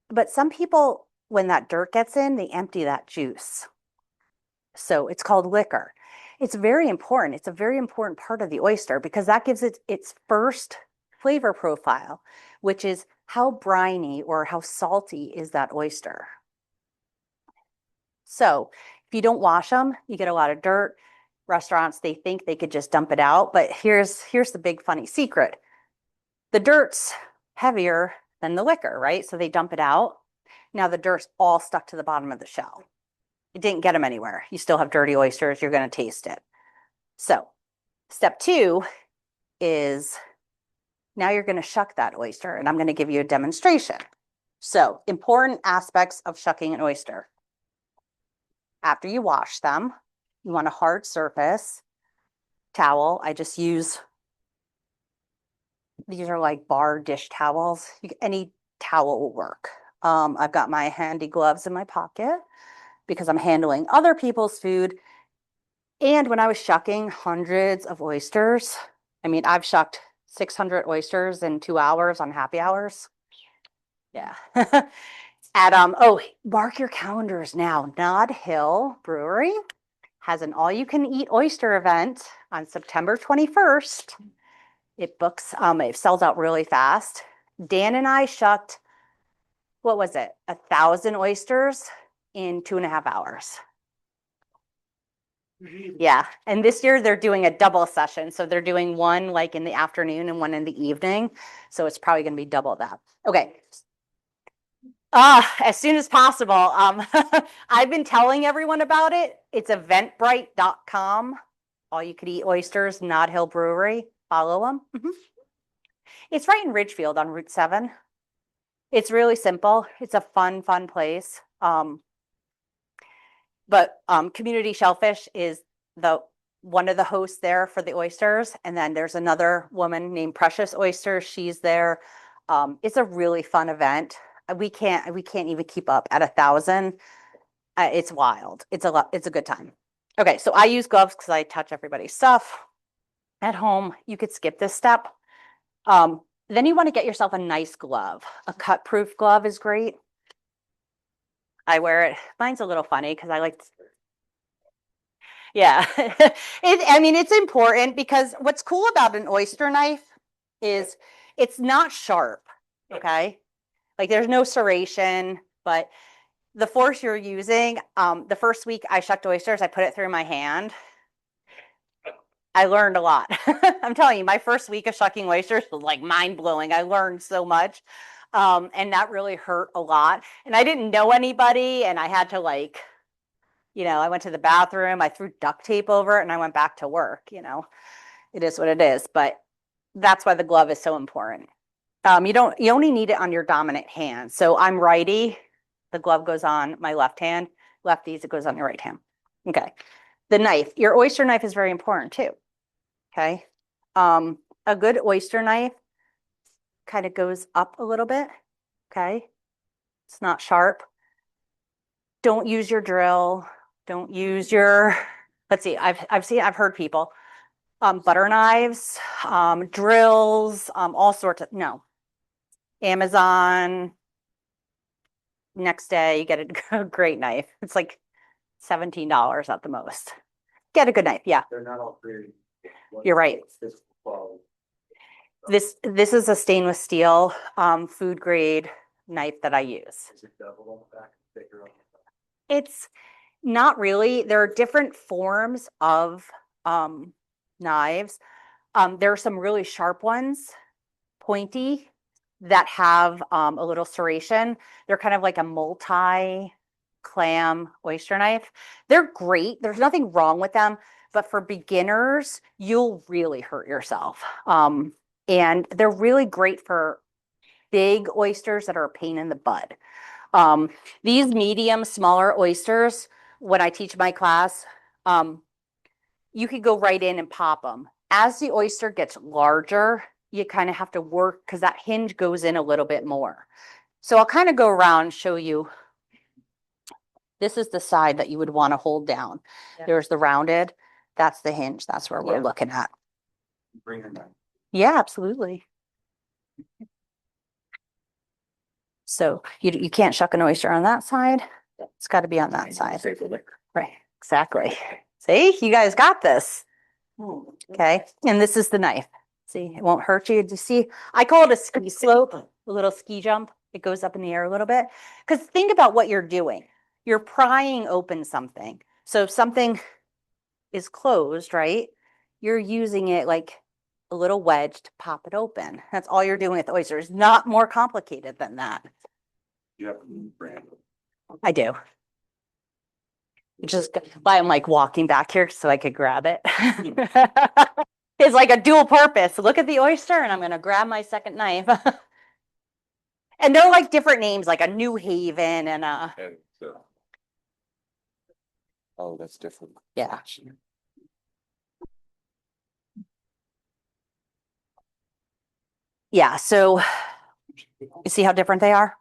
S5: But some people, when that dirt gets in, they empty that juice. So it's called liquor. It's very important. It's a very important part of the oyster because that gives it its first flavor profile, which is how briny or how salty is that oyster. So if you don't wash them, you get a lot of dirt. Restaurants, they think they could just dump it out, but here's the big funny secret. The dirt's heavier than the liquor, right? So they dump it out. Now the dirt's all stuck to the bottom of the shell. It didn't get them anywhere. You still have dirty oysters. You're going to taste it. So step 2 is now you're going to shuck that oyster, and I'm going to give you a demonstration. So important aspects of shucking an oyster. After you wash them, you want a hard surface towel. I just use, these are like bar dish towels. Any towel will work. I've got my handy gloves in my pocket because I'm handling other people's food. And when I was shucking hundreds of oysters, I mean, I've shucked 600 oysters in 2 hours on happy hours. Yeah. Mark your calendars now. Nod Hill Brewery has an all-you-can-eat oyster event on September 21st. It sells out really fast. Dan and I shucked, what was it? 1,000 oysters in 2.5 hours. Yeah. And this year they're doing a double session. So they're doing one like in the afternoon and one in the evening. So it's probably going to be double that. Okay. As soon as possible. I've been telling everyone about it. It's eventbrite.com. All you could eat oysters, Nod Hill Brewery. Follow them. It's right in Ridgefield on Route 7. It's really simple. It's a fun place. But Community Shellfish is one of the hosts there for the oysters. And then there's another woman named Precious Oysters. She's there. It's a really fun event. We can't even keep up at 1,000. It's wild. It's a good time. Okay, so I use gloves because I touch everybody's stuff at home. You could skip this step. Then you want to get yourself a nice glove. A cut-proof glove is great. I wear it. Mine's a little funny because I like, yeah. I mean, it's important because what's cool about an oyster knife is it's not sharp, okay? Like there's no serration, but the force you're using, the first week I shucked oysters, I put it through my hand. I learned a lot. I'm telling you, my first week of shucking oysters was like mind blowing. I learned so much. And that really hurt a lot. And I didn't know anybody, and I had to like, I went to the bathroom, I threw duct tape over it, and I went back to work. It is what it is. But that's why the glove is so important. You only need it on your dominant hand. So I'm righty. The glove goes on my left hand. Lefties, it goes on your right hand. Okay. The knife, your oyster knife is very important too. Okay. A good oyster knife kind of goes up a little bit. Okay. It's not sharp. Don't use your drill. Don't use your, let's see, I've heard people, butter knives, drills, all sorts of, no. Amazon, next day you get a great knife. It's like $17 at the most. Get a good knife. Yeah.
S1: They're not all created.
S5: You're right. This is a stainless steel food grade knife that I use.
S1: Is it double on the back, bigger on the back?
S5: It's not really. There are different forms of knives. There are some really sharp ones, pointy, that have a little serration. They're kind of like a multi-clam oyster knife. They're great. There's nothing wrong with them, but for beginners, you'll really hurt yourself. And they're really great for big oysters that are a pain in the butt. These medium, smaller oysters, when I teach my class, you could go right in and pop them. As the oyster gets larger, you kind of have to work because that hinge goes in a little bit more. So I'll kind of go around and show you. This is the side that you would want to hold down. Yeah. There's the rounded. That's the hinge. That's where we're looking at.
S1: Bring her down.
S5: Yeah, absolutely. So you can't shuck an oyster on that side. It's got to be on that side. Right, exactly. See, you guys got this. Okay, and this is the knife. See, it won't hurt you. Do you see? I call it a ski slope, a little ski jump. It goes up in the air a little bit. Because think about what you're doing. You're prying open something. So if something is closed, right, you're using it like a little wedge to pop it open. That's all you're doing with oysters. Not more complicated than that.
S1: You have a brand.
S5: I do. Just why I'm like walking back here so I could grab it. It's like a dual purpose. Look at the oyster and I'm going to grab my second knife. And they're like different names, like a New Haven and a.
S1: Oh, that's different.
S5: Yeah. Yeah. So you see how different they are?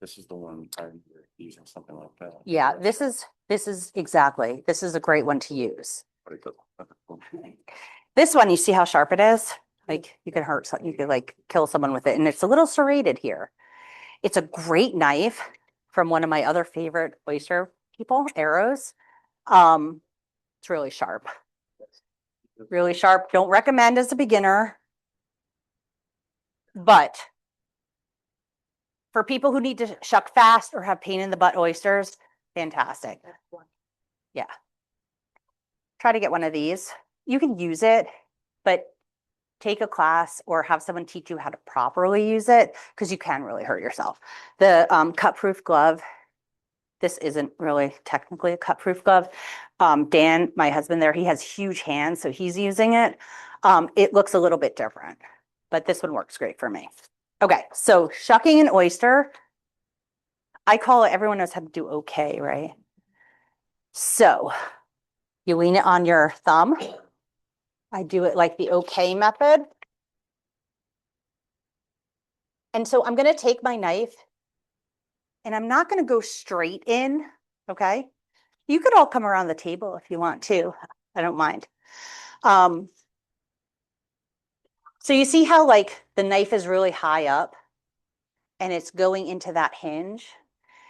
S1: This is the one I'm using something like that.
S5: Yeah, this is exactly. This is a great one to use. This one, you see how sharp it is? Like you could hurt something, you could like kill someone with it. And it's a little serrated here. It's a great knife from one of my other favorite oyster people, Arrows. It's really sharp. Really sharp. Don't recommend as a beginner. But for people who need to shuck fast or have pain in the butt oysters, fantastic. Yeah. Try to get one of these. You can use it, but take a class or have someone teach you how to properly use it because you can really hurt yourself. The cut-proof glove, this isn't really technically a cut-proof glove. Dan, my husband there, he has huge hands, so he's using it. It looks a little bit different, but this one works great for me. Okay, so shucking an oyster, I call it, everyone knows how to do okay, right? So you lean it on your thumb. I do it like the okay method. And so I'm going to take my knife and I'm not going to go straight in, Okay. You could all come around the table if you want to. I don't mind. So you see how like the knife is really high up and it's going into that hinge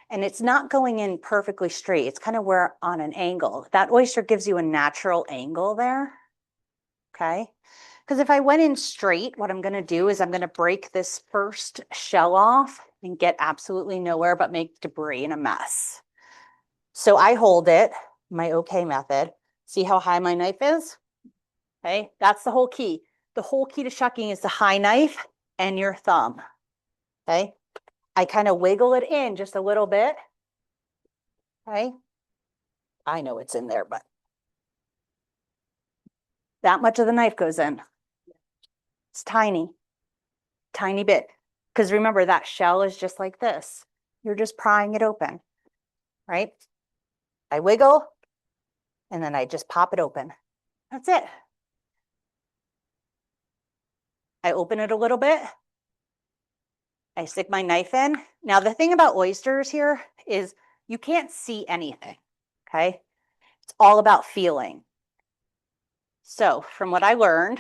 S5: and it's not going in perfectly straight. It's kind of where on an angle. That oyster gives you a natural angle there. Okay. Because if I went in straight, what I'm going to do is I'm going to break this first shell off and get absolutely nowhere but make debris and a mess. So I hold it, my OK method. See how high my knife is? Okay, that's the whole key. The whole key to shucking is the high knife and your thumb. Okay, I kind of wiggle it in just a little bit. Okay, I know it's in there, but that much of the knife goes in. It's tiny, tiny bit. Because remember, that shell is just like this. You're just prying it open, right? I wiggle, and then I just pop it open. That's it. I open it a little bit. I stick my knife in. Now, the thing about oysters here is you can't see anything, okay? It's all about feeling. So from what I learned,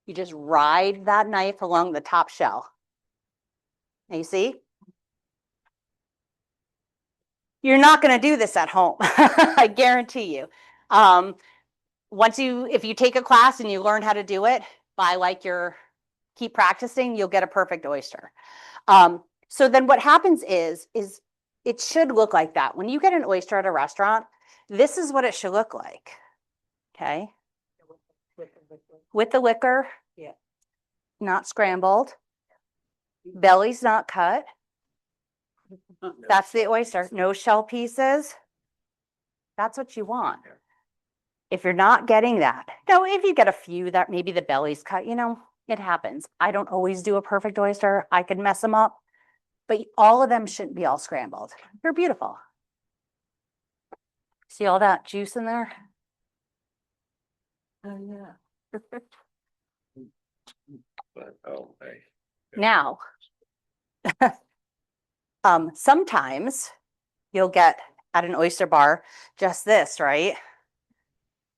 S5: you just ride that knife along the top shell. Now you see? You're not going to do this at home. I guarantee you. If you take a class and you learn how to do it by keep practicing, you'll get a perfect oyster. So then what happens is it should look like that. When you get an oyster at a restaurant, this is what it should look like. Okay. With the liquor. Yeah. Not scrambled. Belly's not cut. That's the oyster. No shell pieces. That's what you want. If you're not getting that, no, if you get a few that maybe the belly's cut, it happens. I don't always do a perfect oyster. I could mess them up, but all of them shouldn't be all scrambled. They're beautiful. See all that juice in there? Oh, yeah. Now, sometimes you'll get at an oyster bar just this, right?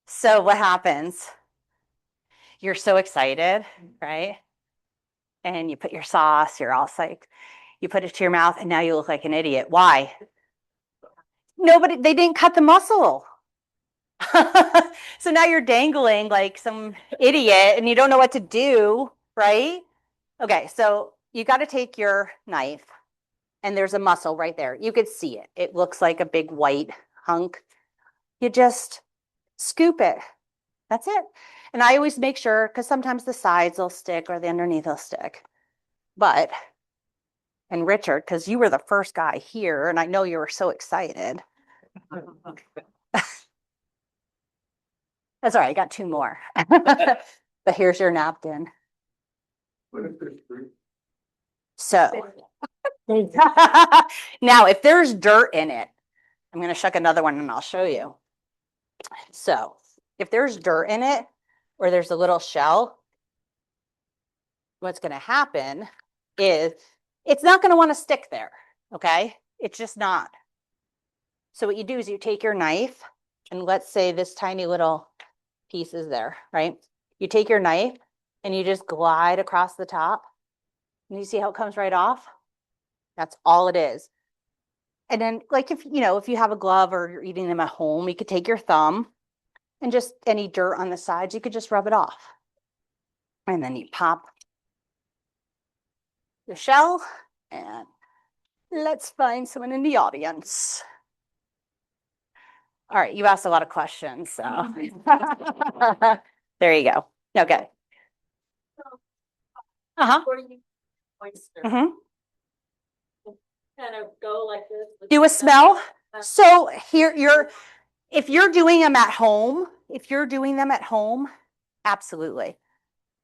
S5: So what happens? You're so excited, right? And you put your sauce, you're all psyched. You put it to your mouth and now you look like an idiot. Why? They didn't cut the muscle. So now you're dangling like some idiot and you don't know what to do, right? Okay, so you got to take your knife and there's a muscle right there. You could see it. It looks like a big white hunk. You just scoop it. That's it. And I always make sure, because sometimes the sides will stick or the underneath will stick. And Richard, because you were the first guy here, and I know you were so excited. That's all right, I got 2 more. But here's your napkin. So now if there's dirt in it, I'm going to shuck another one and I'll show you. So if there's dirt in it or there's a little shell, what's going to happen is it's not going to want to stick there. Okay. It's just not. So what you do is you take your knife and let's say this tiny little piece is there, right? You take your knife and you just glide across the top and you see how it comes right off. That's all it is. And then like if you have a glove or you're eating them at home, you could take your thumb and just any dirt on the sides, you could just rub it off. And then you pop the shell and let's find someone in the audience. All right, you asked a lot of questions, so there you go. Okay. Mm-hmm.
S6: Kind of go like this.
S5: Do a smell. So here if you're doing them at home, absolutely.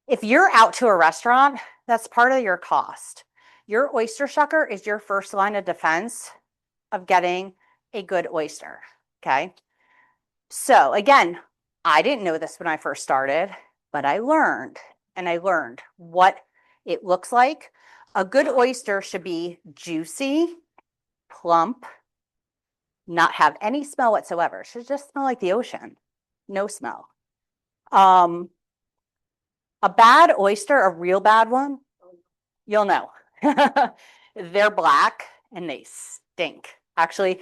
S5: If you're out to a restaurant, that's part of your cost. Your oyster shucker is your first line of defense of getting a good oyster. Okay. So again, I didn't know this when I first started, but I learned what it looks like. A good oyster should be juicy, plump, not have any smell whatsoever. It should just smell like the ocean. No smell. A bad oyster, a real bad one, you'll know. They're black and they stink. Actually,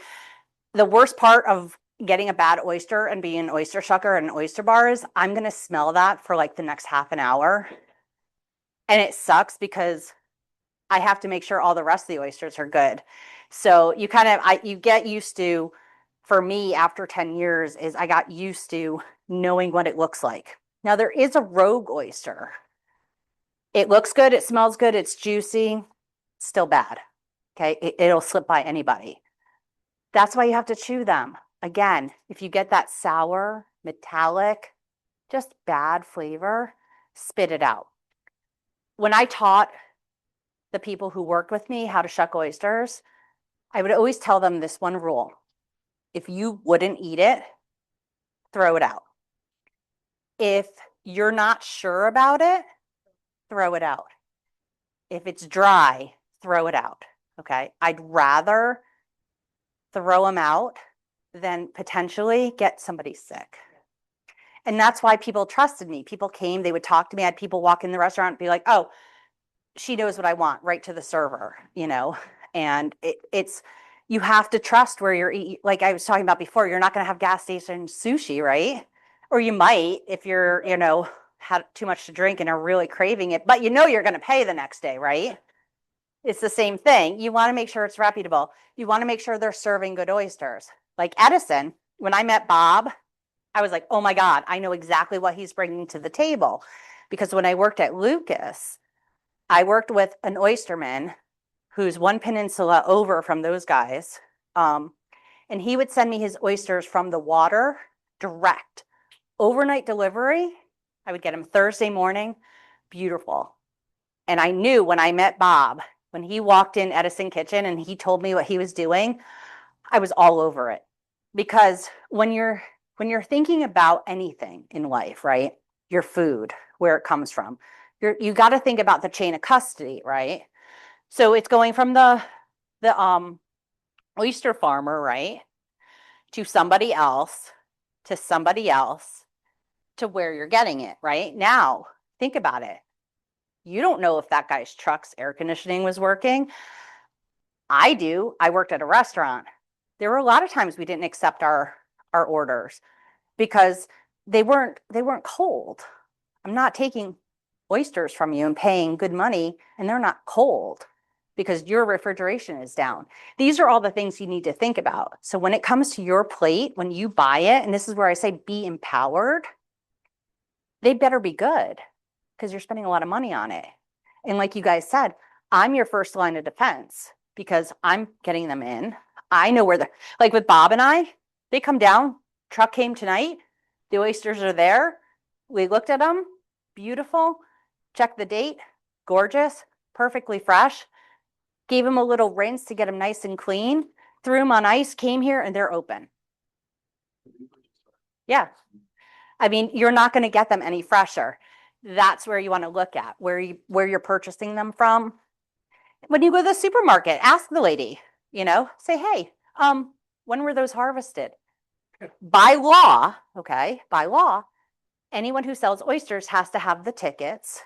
S5: the worst part of getting a bad oyster and being an oyster shucker and an oyster bar is I'm going to smell that for like the next half an hour. And it sucks because I have to make sure all the rest of the oysters are good. So you kind of, you get used to, for me, after 10 years, is I got used to knowing what it looks like. Now there is a rogue oyster. It looks good, it smells good, it's juicy, still bad. Okay, it'll slip by anybody. That's why you have to chew them. Again, if you get that sour, metallic, just bad flavor, spit it out. When I taught the people who worked with me how to shuck oysters, I would always tell them this one rule. If you wouldn't eat it, throw it out. If you're not sure about it, throw it out. If it's dry, throw it out. Okay. I'd rather throw them out than potentially get somebody sick. And that's why people trusted me. People came, they would talk to me. I had people walk in the restaurant and be like, oh, she knows what I want, right to the server, you know? And it's, you have to trust where you're eating. Like I was talking about before, you're not going to have gas station sushi, right? Or you might if you're, you know, had too much to drink and are really craving it, but you know you're going to pay the next day, right? It's the same thing. You want to make sure it's reputable. You want to make sure they're serving good oysters. Like Edison, when I met Bob, I was like, oh my God, I know exactly what he's bringing to the table. Because when I worked at Lucas, I worked with an oysterman who's one peninsula over from those guys. And he would send me his oysters from the water direct. Overnight delivery. I would get them Thursday morning. Beautiful. And I knew when I met Bob, when he walked in Edison Kitchen and he told me what he was doing, I was all over it. Because when you're thinking about anything in life, right? Your food, where it comes from, you got to think about the chain of custody, right? So it's going from the oyster farmer, right, to somebody else, to where you're getting it, right? Now, think about it. You don't know if that guy's truck's air conditioning was working. I do. I worked at a restaurant. There were a lot of times we didn't accept our orders because they weren't cold. I'm not taking oysters from you and paying good money and they're not cold because your refrigeration is down. These are all the things you need to think about. So when it comes to your plate, when you buy it, and this is where I say be empowered, they better be good because you're spending a lot of money on it. And like you guys said, I'm your first line of defense because I'm getting them in. I know where they're, like with Bob and I, they come down, truck came tonight, the oysters are there. We looked at them, beautiful, checked the date, gorgeous, perfectly fresh. Gave them a little rinse to get them nice and clean, threw them on ice, came here, and they're open. Yeah. I mean, you're not going to get them any fresher. That's where you want to look at, where you're purchasing them from. When you go to the supermarket, ask the lady, you know, say, hey, when were those harvested? By law, okay, by law, anyone who sells oysters has to have the tickets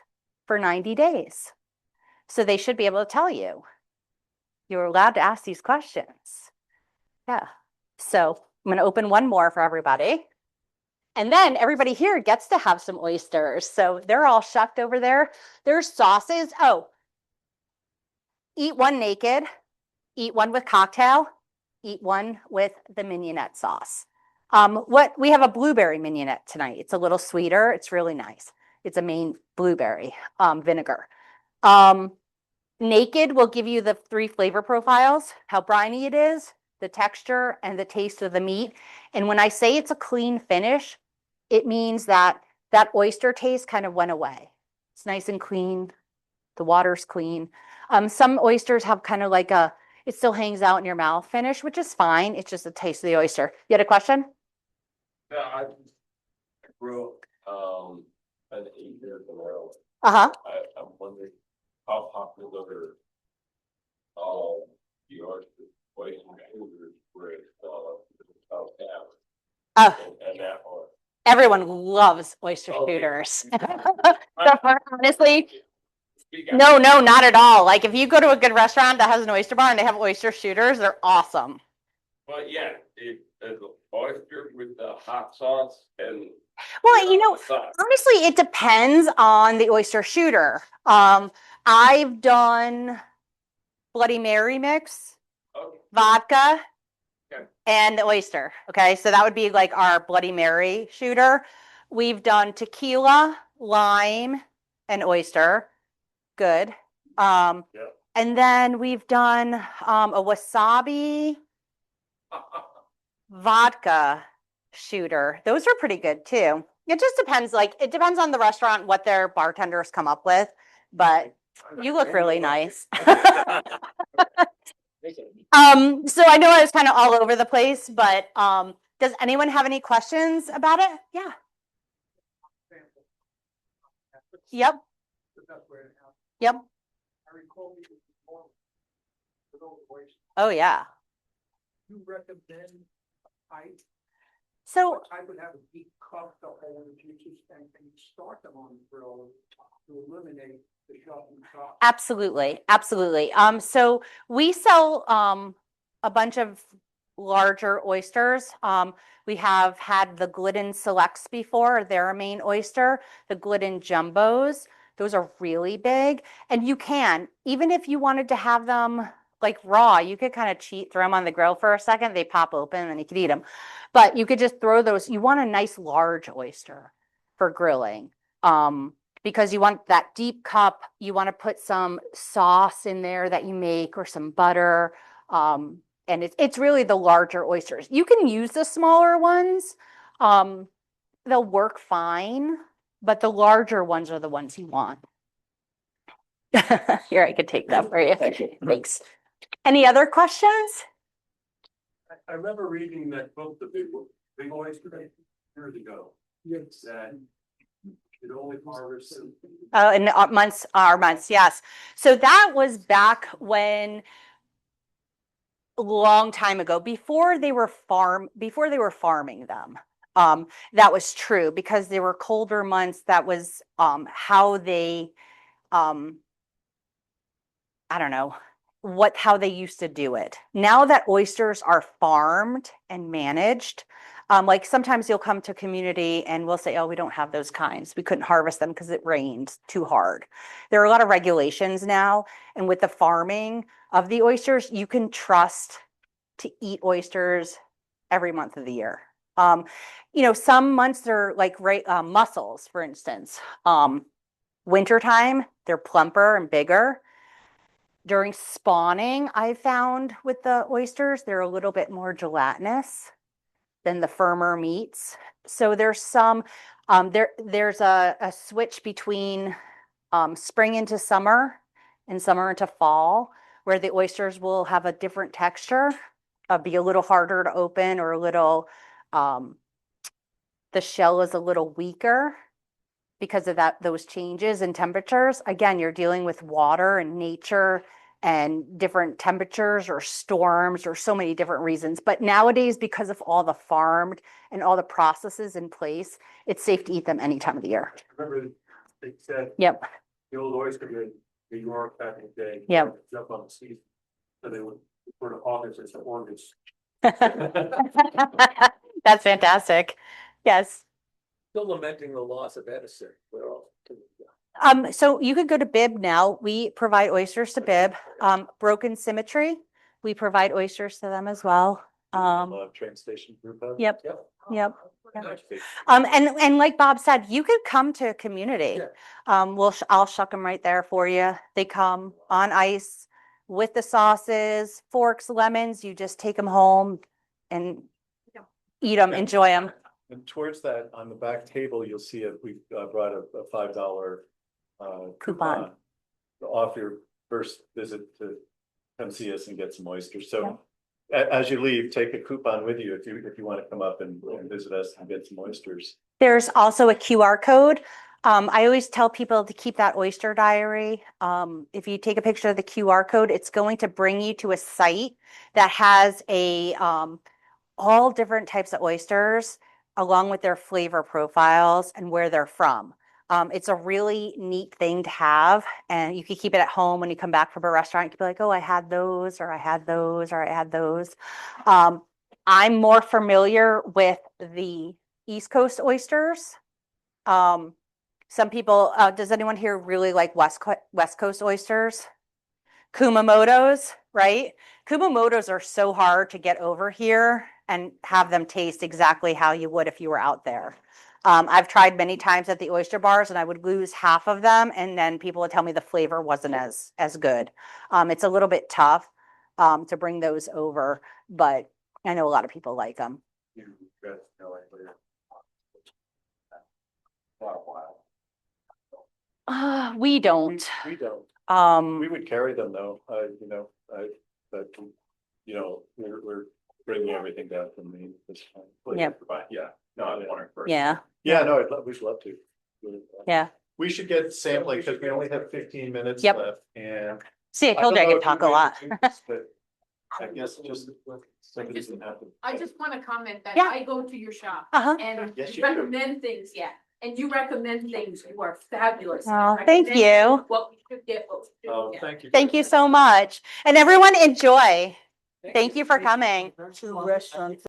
S5: for 90 days. So they should be able to tell you. You're allowed to ask these questions. Yeah. So I'm going to open one more for everybody. And then everybody here gets to have some oysters. So they're all shucked over there. There's sauces. Oh, eat one naked, eat one with cocktail, eat one with the mignonette sauce. We have a blueberry mignonette tonight. It's a little sweeter. It's really nice. It's a Maine blueberry vinegar. Naked will give you the 3 flavor profiles, how briny it is, the texture, and the taste of the meat. And when I say it's a clean finish, it means that that oyster taste kind of went away. It's nice and clean. The water's clean. Some oysters have kind of like it still hangs out in your mouth finish, which is fine. It's just the taste of the oyster. You had a question?
S7: Yeah, I grew up an 8 years in Maryland.
S5: Uh-huh.
S7: I'm wondering how popular the oyster food were
S5: Oh,
S7: And that one.
S5: everyone loves oyster
S7: Okay.
S5: shooters. So, honestly,
S7: Speak out.
S5: no, not at all. Like if you go to a good restaurant that has an oyster bar and they have oyster shooters, they're awesome.
S7: But yeah, the oyster with the hot sauce and.
S5: Well, you know,
S7: the sauce.
S5: honestly, it depends on the oyster shooter. I've done Bloody Mary mix,
S7: Okay.
S5: vodka,
S7: Okay.
S5: and the oyster. Okay, so that would be like our Bloody Mary shooter. We've done tequila, lime, and oyster. Good.
S7: Yeah.
S5: And then we've done a wasabi vodka shooter. Those are pretty good too. It just depends. Like it depends on the restaurant what their bartenders come up with. But you look really nice. So I know I was kind of all over the place, but does anyone have any questions about it? Yeah. Yep. Yep. Oh yeah.
S8: You recommend height?
S5: So
S8: I would have a deep cup to hold the juices and start them on the grill to eliminate the shuck and chop.
S5: absolutely, absolutely. So we sell a bunch of larger oysters. We have had the Glidden Selects before. They're a Maine oyster. The Glidden Jumbos. Those are really big. And you can, even if you wanted to have them like raw, you could kind of throw them on the grill for a second. They pop open and then you could eat them. But you could just throw those. You want a nice large oyster for grilling. Because you want that deep cup, you want to put some sauce in there that you make or some butter. And it's really the larger oysters. You can use the smaller ones. They'll work fine, but the larger ones are the ones you want. Here, I could take that for you. Thanks. Any other questions?
S8: I remember reading that book, the big oyster, years ago. Yes. That it only harvests.
S5: Oh, in our months, yes. So that was back when a long time ago, before they were farming them. That was true because they were colder months. That was how they I don't know how they used to do it. Now that oysters are farmed and managed, like sometimes you'll come to community and we'll say, oh, we don't have those kinds. We couldn't harvest them because it rained too hard. There are a lot of regulations now. And with the farming of the oysters, you can trust to eat oysters every month of the year. Some months they're like mussels, for instance. Wintertime, they're plumper and bigger. During spawning, I found with the oysters, they're a little bit more gelatinous than the firmer meats. So there's some, there's a switch between spring into summer and summer into fall, where the oysters will have a different texture, be a little harder to open or a little, the shell is a little weaker because of those changes in temperatures. Again, you're dealing with water and nature and different temperatures or storms or so many different reasons. But nowadays, because of all the farmed and all the processes in place, it's safe to eat them any time of the year.
S8: Remember they said.
S5: Yep.
S8: The old oyster in New York back in the day.
S5: Yep.
S8: Jump on the seat. So they would refer to August as the August.
S5: That's fantastic. Yes.
S8: Still lamenting the loss of Edison.
S5: So you could go to Bib now. We provide oysters to Bib. Broken Symmetry, we provide oysters to them as well.
S8: Train station group.
S5: Yep. Yep.
S8: Nice.
S5: And like Bob said, you could come to a community.
S8: Yeah.
S5: I'll shuck them right there for you. They come on ice with the sauces, forks, lemons. You just take them home and eat them, enjoy them.
S9: And towards that, on the back table, you'll see we brought a $5
S5: Coupon.
S9: off your first visit to come see us and get some oysters. So as you leave, take a coupon with you if you want to come up and visit us and get some oysters.
S5: There's also a QR code. I always tell people to keep that oyster diary. If you take a picture of the QR code, it's going to bring you to a site that has all different types of oysters along with their flavor profiles and where they're from. It's a really neat thing to have, and you can keep it at home when you come back from a restaurant. You can be like, oh, I had those, or I had those, or I had those. I'm more familiar with the East Coast oysters. Some people, does anyone here really like West Coast oysters? Kumamotos, right? Kumamotos are so hard to get over here and have them taste exactly how you would if you were out there. I've tried many times at the oyster bars and I would lose half of them, and then people would tell me the flavor wasn't as good. It's a little bit tough to bring those over, but I know a lot of people like them. We don't.
S9: We don't.
S5: Um,
S9: We would carry them though, but, we're bringing everything down from Maine this time.
S5: Yep.
S9: Yeah, no, I want it first.
S5: yeah,
S9: Yeah, no, we'd love to.
S5: yeah.
S9: We should get sampling because we only have 15 minutes
S5: Yep.
S9: left and.
S5: See, I told you I
S9: don't know
S5: could
S9: if
S5: talk
S9: you
S5: a lot.
S9: made the juice, but I guess just somebody doesn't have to.
S6: I just want to comment that
S5: Yeah.
S6: I go to your shop
S5: Uh-huh.
S6: and
S9: Yes,
S6: you
S9: you do.
S6: recommend things, yeah. And you recommend things, you are fabulous.
S5: Oh, thank
S6: Recommend
S5: you.
S6: What we should get, what we
S9: Oh,
S6: should get.
S9: thank you.
S5: Thank you so much. And everyone enjoy. Thank you for coming.
S2: Two restaurants